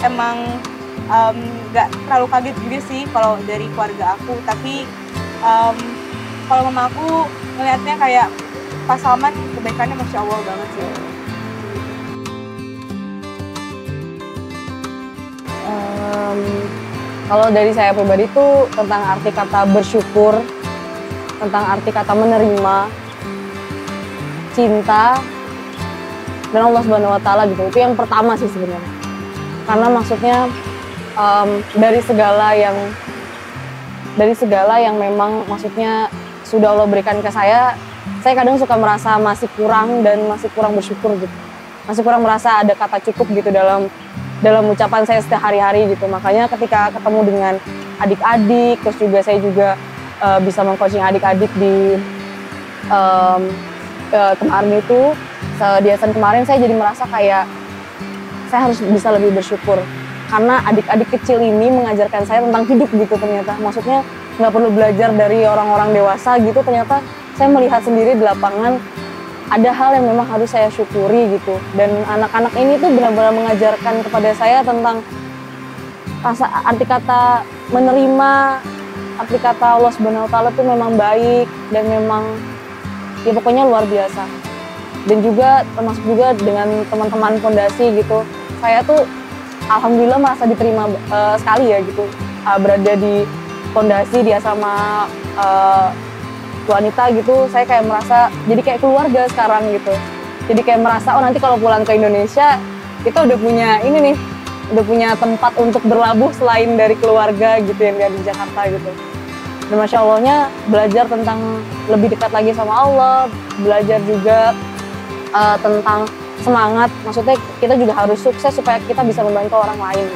emang nggak terlalu kaget juga sih kalau dari keluarga aku. Tapi kalau mama aku ngelihatnya kayak Pak Salman kebaikannya Masya Allah banget sih. Kalau dari saya pribadi tuh tentang arti kata bersyukur, tentang arti kata menerima, cinta, dan Allah Subhanahu Wa Taala gitu. Itu yang pertama sih sebenarnya. Karena maksudnya dari segala yang memang maksudnya sudah Allah berikan ke saya kadang suka merasa masih kurang dan masih kurang bersyukur gitu. Masih kurang merasa ada kata cukup gitu dalam ucapan saya sehari-hari gitu. Makanya ketika ketemu dengan adik-adik, terus juga saya juga bisa meng-coaching adik-adik di kemarin itu, di Yayasan kemarin saya jadi merasa kayak saya harus bisa lebih bersyukur. Karena adik-adik kecil ini mengajarkan saya tentang hidup gitu ternyata. Maksudnya nggak perlu belajar dari orang-orang dewasa gitu, ternyata saya melihat sendiri di lapangan ada hal yang memang harus saya syukuri gitu. Dan anak-anak ini tuh benar-benar mengajarkan kepada saya tentang arti kata menerima, arti kata Allah Subhanahu Wa Taala tuh memang baik dan memang ya pokoknya luar biasa. Dan juga termasuk juga dengan teman-teman fondasi gitu, saya tuh alhamdulillah merasa diterima sekali ya gitu, berada di fondasi di asrama wanita gitu. Saya kayak merasa jadi kayak keluarga sekarang gitu. Jadi kayak merasa nanti kalau pulang ke Indonesia kita udah punya ini nih, udah punya tempat untuk berlabuh selain dari keluarga gitu yang ada di Jakarta gitu. Dan Masya Allahnya belajar tentang lebih dekat lagi sama Allah, belajar juga tentang semangat. Maksudnya kita juga harus sukses supaya kita bisa membantu orang lain.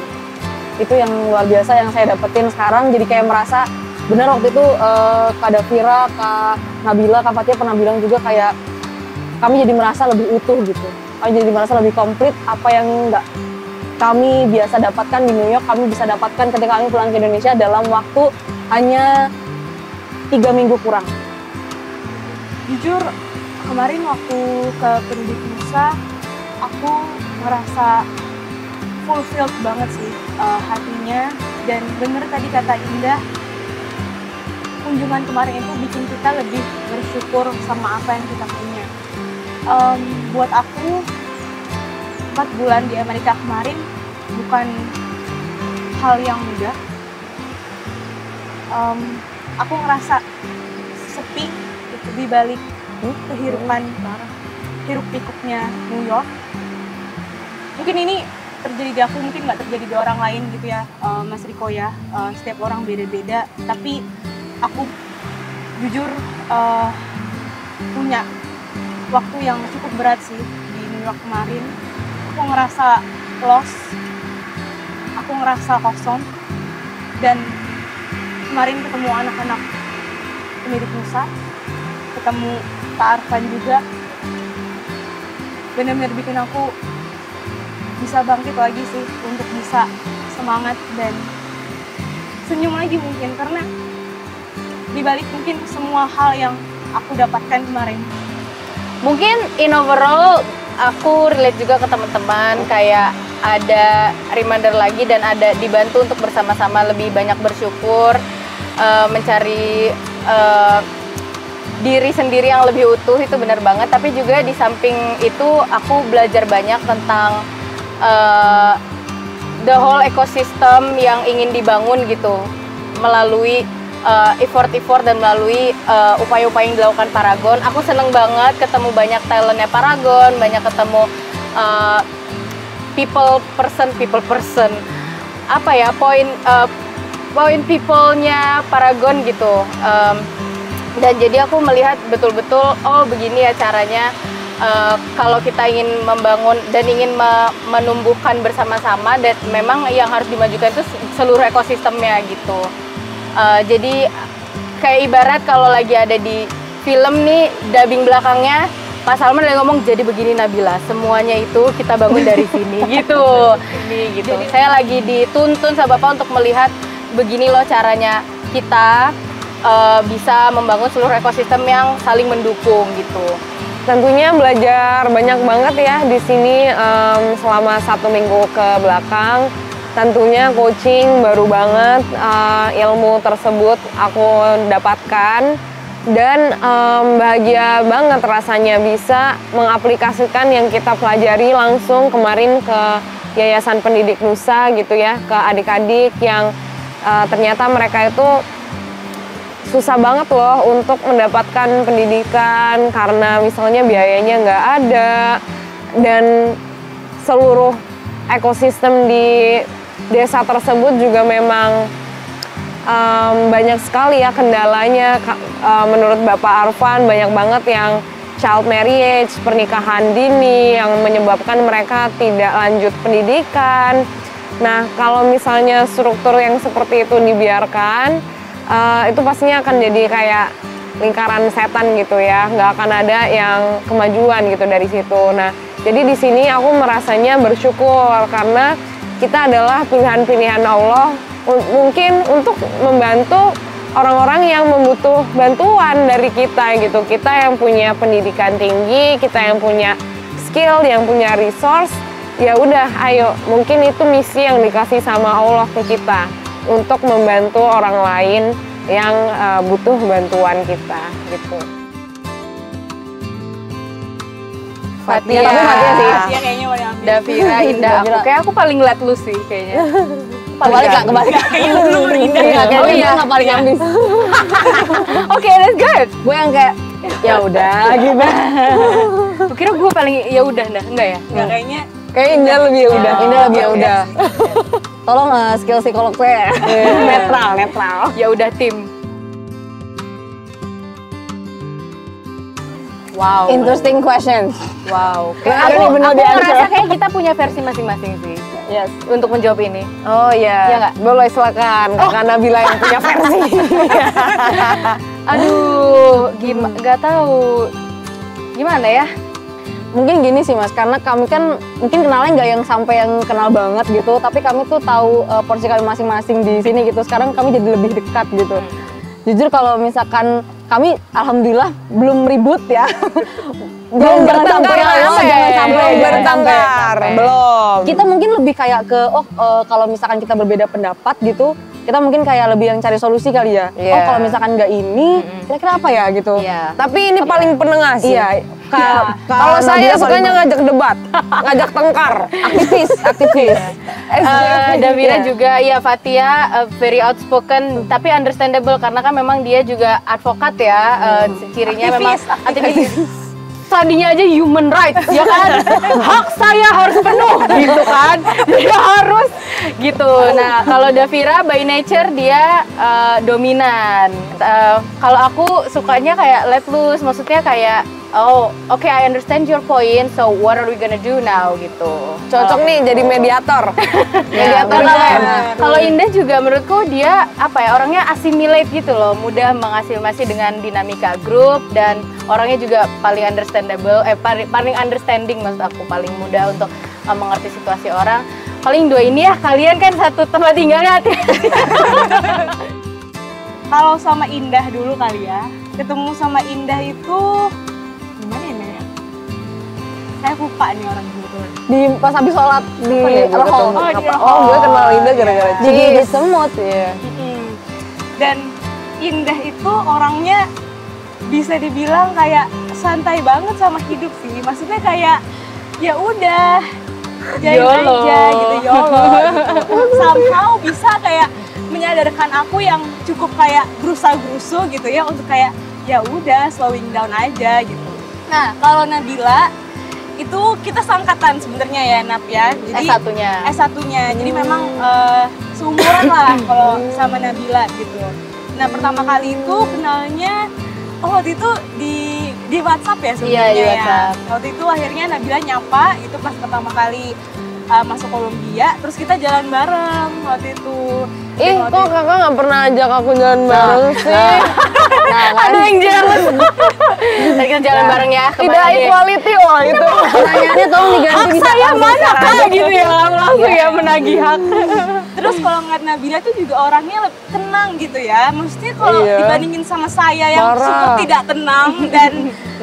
Itu yang luar biasa yang saya dapetin sekarang. Jadi kayak merasa benar waktu itu Kak Davira, Kak Nabila, Kak Fatia pernah bilang juga kayak kami jadi merasa lebih utuh gitu. Kami jadi merasa lebih komplit. Apa yang nggak kami biasa dapatkan di New York, kami bisa dapatkan ketika kami pulang ke Indonesia dalam waktu hanya 3 minggu kurang. Jujur kemarin waktu ke Pendidik Nusa, aku ngerasa fulfilled banget sih hatinya. Dan bener tadi kata Indah, kunjungan kemarin itu bikin kita lebih bersyukur sama apa yang kita punya. Buat aku 4 bulan di Amerika kemarin bukan hal yang mudah. Aku ngerasa sepi itu di balik kehirupan hiruk pikuknya New York. Mungkin ini terjadi di aku, mungkin nggak terjadi di orang lain gitu ya, Mas Riko ya. Setiap orang beda-beda, tapi aku jujur punya waktu yang cukup berat sih di New York kemarin. Aku ngerasa lost, aku ngerasa kosong. Dan kemarin ketemu anak-anak Pendidik Nusa, ketemu Pak Arfan juga, benar-benar bikin aku bisa bangkit lagi sih untuk bisa semangat dan senyum lagi mungkin. Karena di balik mungkin semua hal yang aku dapatkan kemarin? Mungkin in overall aku relate juga ke teman-teman, kayak ada reminder lagi dan ada dibantu untuk bersama-sama lebih banyak bersyukur, mencari diri sendiri yang lebih utuh, itu benar banget. Tapi juga di samping itu aku belajar banyak tentang the whole ecosystem yang ingin dibangun gitu melalui effort dan melalui upaya-upaya yang dilakukan Paragon. Aku seneng banget ketemu banyak talentnya Paragon, banyak ketemu people person apa ya, point people-nya Paragon gitu. Dan jadi aku melihat betul-betul, oh begini ya caranya kalau kita ingin membangun dan ingin menumbuhkan bersama-sama, dan memang yang harus dimajukan itu seluruh ekosistemnya gitu. Jadi kayak ibarat kalau lagi ada di film nih, dubbing belakangnya Pak Salman lagi ngomong, jadi begini Nabila, semuanya itu kita bangun dari sini gitu. Ini gitu. Saya lagi dituntun sama Bapak untuk melihat begini loh caranya kita bisa membangun seluruh ekosistem yang saling mendukung gitu. Tentunya belajar banyak banget ya di sini selama 1 minggu ke belakang. Tentunya coaching baru banget, ilmu tersebut aku dapatkan, dan bahagia banget rasanya bisa mengaplikasikan yang kita pelajari langsung kemarin ke Yayasan Pendidik Nusa gitu ya, ke adik-adik yang ternyata mereka itu susah banget loh untuk mendapatkan pendidikan karena misalnya biayanya nggak ada, dan seluruh ekosistem di desa tersebut juga memang banyak sekali ya kendalanya. Menurut Bapak Arfan banyak banget yang child marriage, pernikahan dini yang menyebabkan mereka tidak lanjut pendidikan. Nah, kalau misalnya struktur yang seperti itu dibiarkan, itu pastinya akan jadi kayak lingkaran setan gitu ya, nggak akan ada yang kemajuan gitu dari situ. Nah, jadi di sini aku merasanya bersyukur karena kita adalah pilihan-pilihan Allah mungkin untuk membantu orang-orang yang membutuh bantuan dari kita gitu. Kita yang punya pendidikan tinggi, kita yang punya skill, yang punya resource, ya udah ayo, mungkin itu misi yang dikasih sama Allah ke kita untuk membantu orang lain yang butuh bantuan kita gitu. Fatia, Iya kayaknya mau diambil. Davira, Indah, aku paling let loose sih kayaknya. Kebalik Kayaknya belum berindah. Oh iya, nggak paling ambis. Oke, that's good. Gue yang kayak ya udah gitu. Gue kira gue paling ya udah, enggak ya? Nggak, kayaknya Kayak Indah lebih ya udah. Indah lebih ya oke. udah. Tolong skill psikolog saya netral. Ya udah tim. Wow. Interesting question. Wow. I don't even know the answer. ngerasa kayak kita punya versi masing-masing sih Yes. untuk menjawab ini. Oh Iya iya, nggak? boleh silakan Kakak Nabila yang punya versi. Aduh, nggak tahu. Gimana ya? Mungkin gini sih Mas, karena kami kan mungkin kenalnya nggak yang sampai yang kenal banget gitu, tapi kami tuh tahu porsi kami masing-masing di sini gitu. Sekarang kami jadi lebih dekat gitu. Jujur kalau misalkan kami alhamdulillah belum ribut ya. Belum bertengkar, jangan sampai bertengkar. Belum. Kita mungkin lebih kayak ke kalau misalkan kita berbeda pendapat gitu, kita mungkin kayak lebih yang cari solusi kali ya. Iya. Oh kalau misalkan nggak ini, kira-kira apa ya gitu. Iya. Tapi ini paling penengah sih. Iya. Kalau saya sukanya ngajak debat, ngajak tengkar. aktivis. Davira juga, ya Fatia very outspoken, tapi understandable karena kan memang dia juga advokat ya, cirinya memang aktivis. Tadinya aja human rights, ya kan? Hak saya harus penuh, gitu kan? Dia harus, gitu. Nah, kalau Davira by nature dia dominan. Kalau aku sukanya kayak let loose, maksudnya kayak oh, okay, I understand your point. So what are we gonna do now gitu. Cocok nih jadi mediator. Ya, Mediator benar. keren. Kalau Indah juga menurutku dia apa ya, orangnya assimilate gitu loh, mudah mengasimilasi dengan dinamika grup, dan orangnya juga paling understandable, paling understanding, maksud aku paling mudah untuk mengerti situasi orang. Paling dua ini ya, kalian kan satu tempat tinggalnya hati-hati. kalau sama Indah dulu kali ya. Ketemu sama Indah itu gimana ya? Saya lupa nih orang kebetulan. Di pas habis sholat di Rohol. gue kenal Indah gara-gara Digigit semut. Iya. Dan Indah itu orangnya bisa dibilang kayak santai banget sama hidup sih. Maksudnya kayak ya udah jalan aja gitu, YOLO gitu. Somehow bisa kayak menyadarkan aku yang cukup kayak gerusa-gerusu gitu ya untuk kayak ya udah slowing down aja gitu. Nah, kalau Nabila itu kita seangkatan sebenarnya ya, Nap ya. Jadi S1-nya. Jadi memang seumuran lah kalau sama Nabila gitu. Nah, pertama kali itu kenalnya waktu itu di WhatsApp ya sebenarnya. Iya, di WhatsApp. Waktu itu akhirnya Nabila nyapa itu pas pertama kali masuk Kolombia, terus kita jalan bareng waktu itu. Ih, kok kakak nggak pernah ajak aku jalan bareng sih? Ada yang jalan. Tadi kita jalan bareng ya. Tidak equality loh itu. Pertanyaannya tolong diganti Hak bisa saya mana sekarang. kak gitu ya, langsung ya menagih hak. Terus kalau ngeliat Nabila tuh juga orangnya lebih tenang gitu ya. Maksudnya kalau Iya. dibandingin sama saya yang Parah. suka tidak tenang dan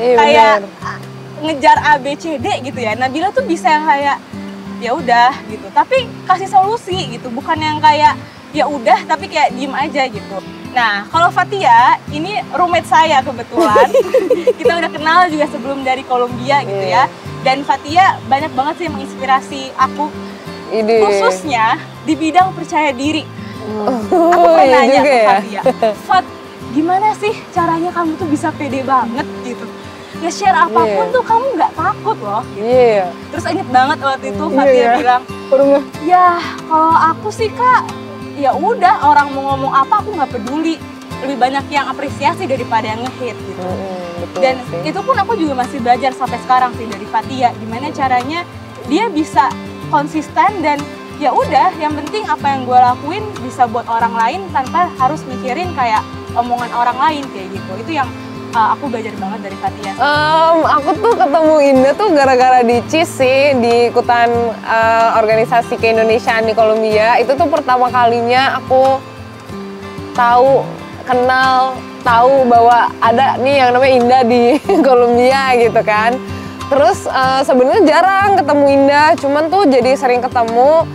Iya, kayak benar. ngejar A B C D gitu ya. Nabila tuh bisa yang kayak ya udah gitu, tapi kasih solusi gitu, bukan yang kayak ya udah tapi kayak diem aja gitu. Nah, kalau Fatia ini roommate saya kebetulan. Kita udah kenal juga sebelum dari Kolombia gitu ya. Dan Fatia banyak banget sih menginspirasi aku, khususnya di bidang percaya diri. Aku pernah iya nanya juga ke ya. Fatia, Fat, gimana sih caranya kamu tuh bisa pede banget gitu? Nge-share apapun tuh kamu nggak takut loh. Iya. Terus inget banget waktu itu Fatia bilang, ya kalau aku sih kak, ya udah orang mau ngomong apa aku nggak peduli. Lebih banyak yang apresiasi daripada yang nge-hate gitu. Betul Dan sih. itu pun aku juga masih belajar sampai sekarang sih dari Fatia. Gimana caranya dia bisa konsisten dan ya udah, yang penting apa yang gue lakuin bisa buat orang lain tanpa harus mikirin kayak omongan orang lain kayak gitu. Itu yang aku belajar banget dari Fatia. Aku tuh ketemu Indah tuh gara-gara di CIS sih, di ikutan organisasi keindonesiaan di Kolombia. Itu tuh pertama kalinya aku tahu bahwa ada nih yang namanya Indah di Kolombia gitu kan. Terus sebenarnya jarang ketemu Indah, cuman tuh jadi sering ketemu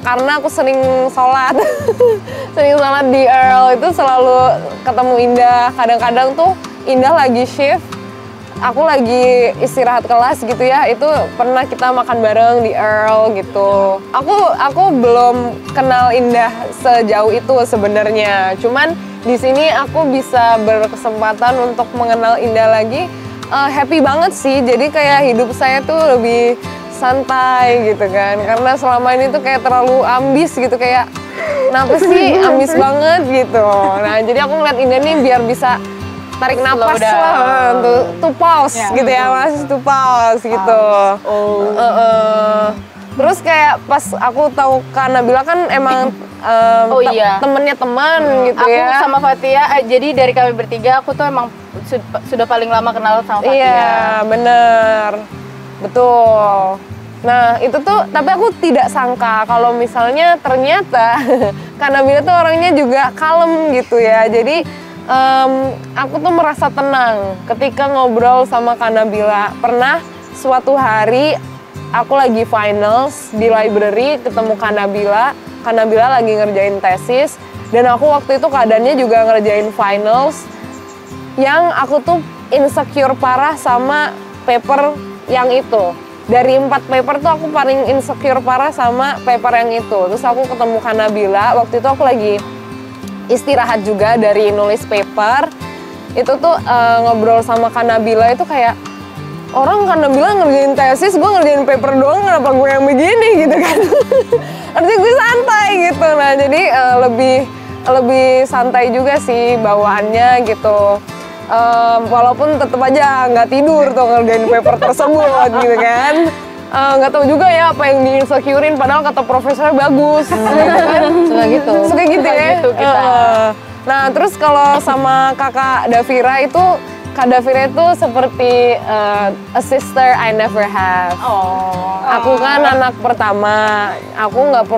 karena aku sering sholat. Sering sholat di Earl itu selalu ketemu Indah. Kadang-kadang tuh Indah lagi shift, aku lagi istirahat kelas gitu ya, itu pernah kita makan bareng di Earl gitu. Aku belum kenal Indah sejauh itu sebenarnya, cuman di sini aku bisa berkesempatan untuk mengenal Indah lagi. Happy banget sih, jadi kayak hidup saya tuh lebih santai gitu kan, karena selama ini tuh kayak terlalu ambis gitu, kayak kenapa sih ambis banget gitu. Nah jadi aku ngeliat Indah nih biar bisa tarik napas lah, to pause gitu ya mas, to pause gitu. Terus kayak pas aku tahu Kak Nabila kan emang temennya teman gitu aku ya. Aku sama Fatia, jadi dari kami bertiga aku tuh emang sudah paling lama kenal sama Fatia. Iya bener, betul. Nah itu tuh, tapi aku tidak sangka kalau misalnya ternyata Kak Nabila tuh orangnya juga kalem gitu ya. Jadi aku tuh merasa tenang ketika ngobrol sama Kak Nabila. Pernah suatu hari aku lagi finals di library, ketemu Kak Nabila. Kak Nabila lagi ngerjain tesis, dan aku waktu itu keadaannya juga ngerjain finals. Yang aku tuh insecure parah sama paper yang itu. Dari 4 paper tuh aku paling insecure parah sama paper yang itu. Terus aku ketemu Kak Nabila, waktu itu aku lagi istirahat juga dari nulis paper. Itu tuh ngobrol sama Kak Nabila itu kayak, orang Kak Nabila ngerjain tesis, gue ngerjain paper doang, kenapa gue yang begini gitu kan. Artinya gue santai gitu. Nah jadi lebih santai juga sih bawaannya gitu. Walaupun tetap aja nggak tidur tuh ngerjain paper tersebut gitu kan. Nggak tahu juga ya apa yang di-insecurein, padahal kata profesornya bagus gitu kan. Suka gitu ya. Gitu kita. Nah terus kalau sama kakak Davira itu, Kak Davira itu seperti a sister I never have. Aku kan anak pertama, aku nggak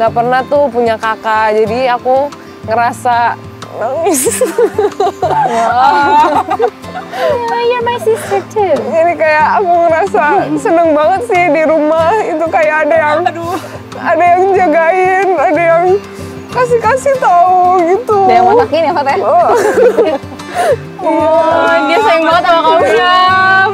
pernah tuh punya kakak, jadi aku ngerasa nangis. You're my sister too. Ini kayak aku ngerasa seneng banget sih di rumah itu kayak ada yang jagain, ada yang kasih tahu gitu. Ada yang masakin ya Fat ya? Oh, dia sayang banget sama kamu Syam.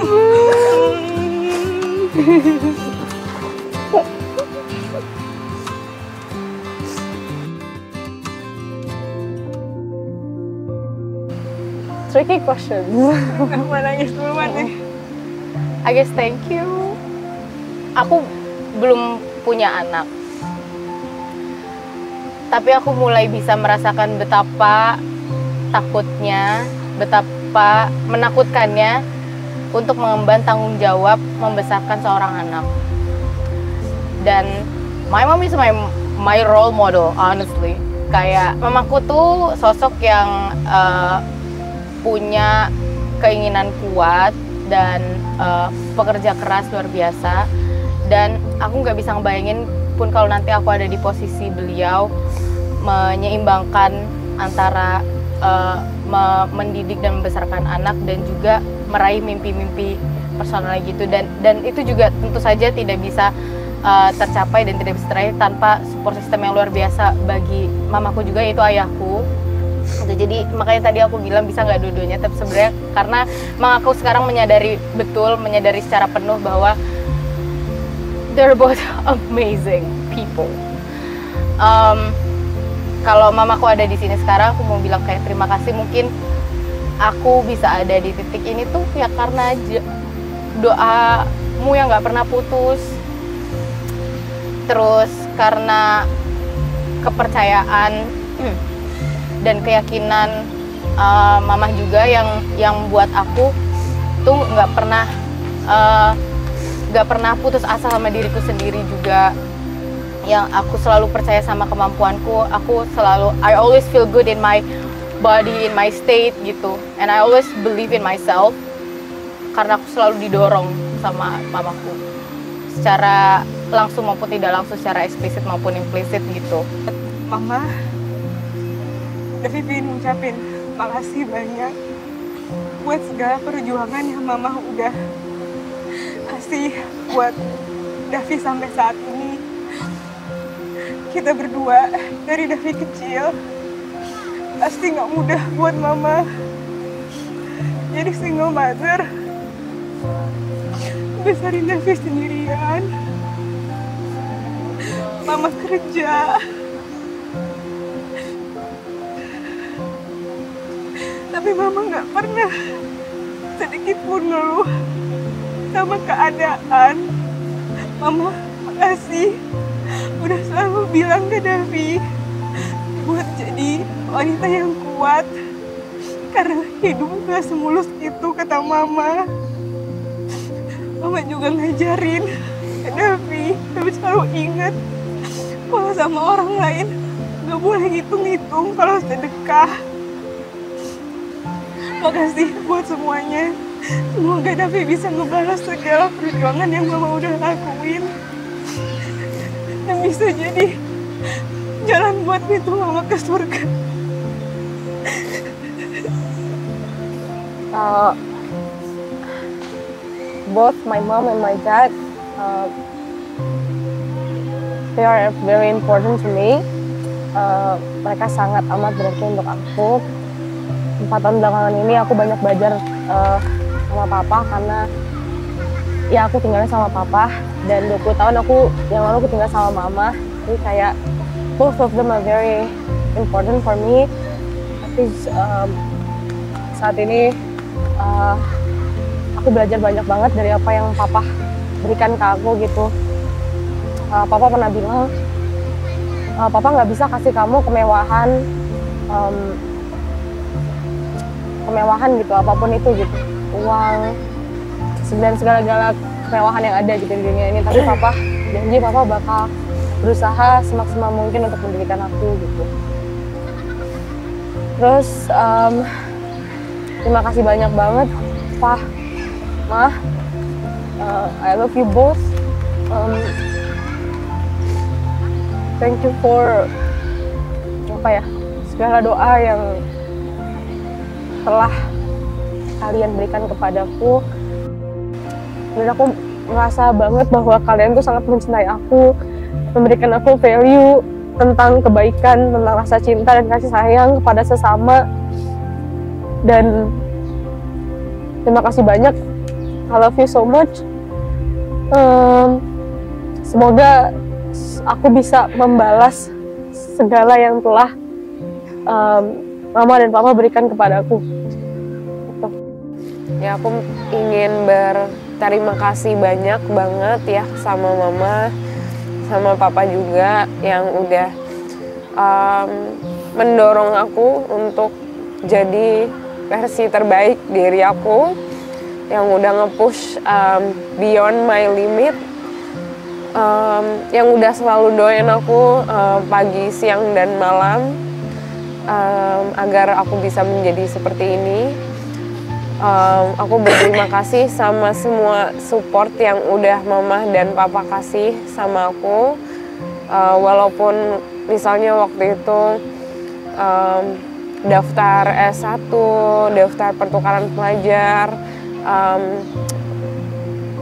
Tricky questions. Nangis duluan nih. I guess thank you. Aku belum punya anak. Tapi aku mulai bisa merasakan betapa takutnya, betapa menakutkannya untuk mengemban tanggung jawab membesarkan seorang anak. Dan my mom is my role model, honestly. Kayak mamaku tuh sosok yang punya keinginan kuat dan pekerja keras luar biasa. Dan aku nggak bisa ngebayangin pun kalau nanti aku ada di posisi beliau, menyeimbangkan antara mendidik dan membesarkan anak dan juga meraih mimpi-mimpi personal gitu. Dan itu juga tentu saja tidak bisa tercapai dan tidak bisa terakhir tanpa support system yang luar biasa bagi mamaku juga, yaitu ayahku. Jadi makanya tadi aku bilang bisa nggak dua-duanya, tapi sebenarnya karena memang aku sekarang menyadari secara penuh bahwa they're both amazing people. Kalau mamaku ada di sini sekarang, aku mau bilang kayak terima kasih. Mungkin aku bisa ada di titik ini tuh ya karena doamu yang nggak pernah putus, terus karena kepercayaan dan keyakinan mama juga yang buat aku tuh nggak pernah putus asa sama diriku sendiri juga, yang aku selalu percaya sama kemampuanku. I always feel good in my body, in my state gitu, and I always believe in myself karena aku selalu didorong sama mamaku secara langsung maupun tidak langsung, secara eksplisit maupun implisit gitu. Mama, Davi pengen ngucapin makasih banyak buat segala perjuangan yang Mama udah kasih buat Davi sampai saat ini. Kita berdua dari Davi kecil pasti nggak mudah buat Mama. Jadi single mother, besarin Davi sendirian. Mama kerja, tapi Mama nggak pernah sedikit pun ngeluh sama keadaan. Mama, makasih udah selalu bilang ke Davi buat jadi wanita yang kuat, karena hidup gak semulus itu, kata Mama. Mama juga ngajarin ke Davi, tapi selalu ingat kalau sama orang lain gak boleh ngitung-ngitung kalau sedekah. Makasih buat semuanya. Semoga Davi bisa ngebalas segala perjuangan yang Mama udah lakuin, dan bisa jadi jalan buat pintu Mama ke surga. Both my mom and my dad, they are very important to me. Mereka sangat amat berarti untuk aku. 4 tahun belakangan ini aku banyak belajar sama papa, karena ya aku tinggalnya sama papa, dan 20 tahun yang lalu aku tinggal sama mama. Jadi kayak both of them are very important for me. Tapi saat ini aku belajar banyak banget dari apa yang papa berikan ke aku gitu. Papa pernah bilang, papa nggak bisa kasih kamu kemewahan gitu, apapun itu gitu, uang dan segala-gala kemewahan yang ada gitu di dunia ini. Tapi papa janji papa bakal berusaha semaksimal mungkin untuk mendidikan aku gitu. Terus terima kasih banyak banget Pa, Ma, I love you both. Thank you for segala doa yang telah kalian berikan kepadaku. Dan aku merasa banget bahwa kalian tuh sangat mencintai aku, memberikan aku value tentang kebaikan, tentang rasa cinta dan kasih sayang kepada sesama. Dan terima kasih banyak. I love you so much. Semoga aku bisa membalas segala yang telah Mama dan Papa berikan kepadaku. Ya, aku ingin berterima kasih banyak banget ya sama Mama, sama Papa juga yang udah mendorong aku untuk jadi versi terbaik diri aku, yang udah nge-push beyond my limit, yang udah selalu doain aku pagi, siang, dan malam agar aku bisa menjadi seperti ini. Aku berterima kasih sama semua support yang udah Mama dan Papa kasih sama aku. Walaupun misalnya waktu itu daftar S1, daftar pertukaran pelajar,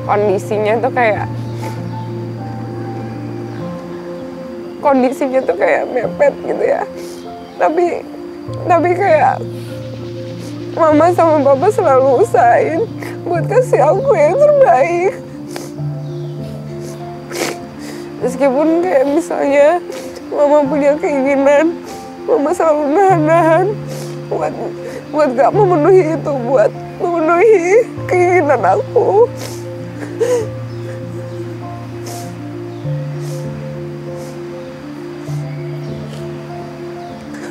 kondisinya tuh kayak mepet gitu ya. Tapi kayak Mama sama Papa selalu usahain buat kasih aku yang terbaik. Meskipun kayak misalnya Mama punya keinginan, Mama selalu nahan-nahan buat gak memenuhi itu, buat memenuhi keinginan aku.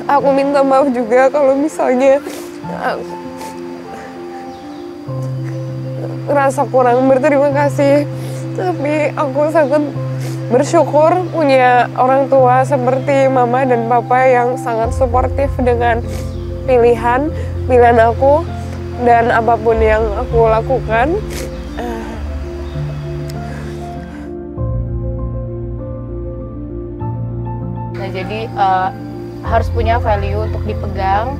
Aku minta maaf juga kalau misalnya rasa kurang berterima kasih, tapi aku sangat bersyukur punya orang tua seperti Mama dan Papa yang sangat suportif dengan pilihan aku dan apapun yang aku lakukan. Nah, jadi harus punya value untuk dipegang.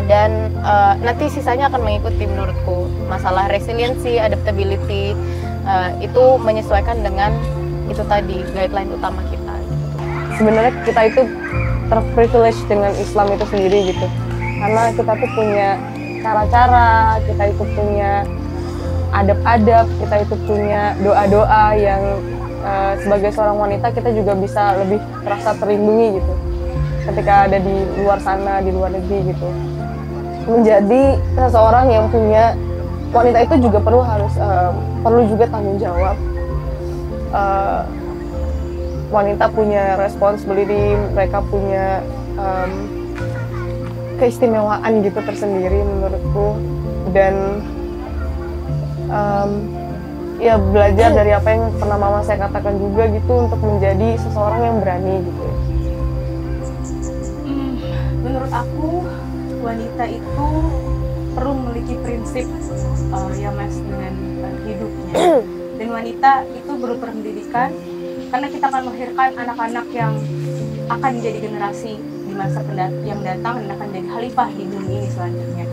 Dan nanti sisanya akan mengikuti menurutku. Masalah resiliency, adaptability itu menyesuaikan dengan itu tadi guideline utama kita gitu. Sebenarnya kita itu terprivilege dengan Islam itu sendiri gitu, karena kita tuh punya cara-cara, kita itu punya adab-adab, kita itu punya doa-doa yang sebagai seorang wanita kita juga bisa lebih merasa terlindungi gitu ketika ada di luar sana, di luar negeri gitu. Menjadi seseorang yang punya, wanita itu juga perlu juga tanggung jawab. Wanita punya responsibility, mereka punya keistimewaan gitu tersendiri menurutku. Dan ya belajar dari apa yang pernah Mama saya katakan juga gitu, untuk menjadi seseorang yang berani gitu. Menurut aku, wanita itu perlu memiliki prinsip ya Mas, dengan hidupnya. Dan wanita itu perlu pendidikan, karena kita akan melahirkan anak-anak yang akan menjadi generasi di masa yang datang dan akan jadi khalifah di dunia ini selanjutnya.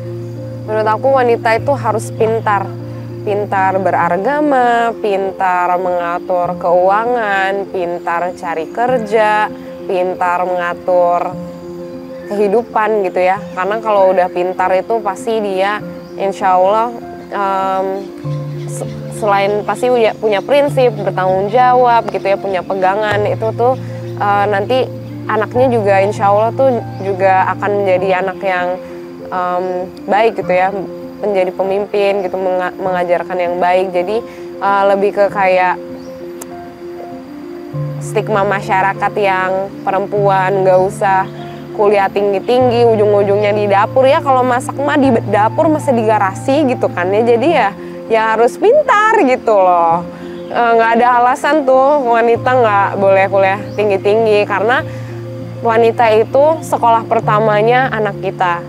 Menurut aku wanita itu harus pintar beragama, pintar mengatur keuangan, pintar cari kerja, pintar mengatur kehidupan gitu ya. Karena kalau udah pintar itu pasti dia insya Allah selain pasti punya prinsip, bertanggung jawab gitu ya, punya pegangan, itu tuh nanti anaknya juga insya Allah tuh juga akan menjadi anak yang baik gitu ya, menjadi pemimpin gitu, mengajarkan yang baik. Jadi lebih ke kayak stigma masyarakat yang perempuan gak usah kuliah tinggi-tinggi, ujung-ujungnya di dapur ya. Kalau masak mah di dapur, masa di garasi gitu kan ya. Jadi ya harus pintar gitu loh. Nggak ada alasan tuh wanita nggak boleh kuliah tinggi-tinggi, karena wanita itu sekolah pertamanya anak kita.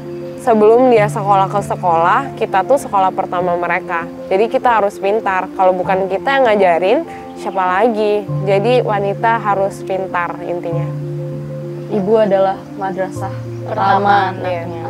Sebelum dia sekolah ke sekolah, kita tuh sekolah pertama mereka. Jadi kita harus pintar. Kalau bukan kita yang ngajarin, siapa lagi? Jadi wanita harus pintar intinya. ibu adalah madrasah Pertama pertama. anaknya.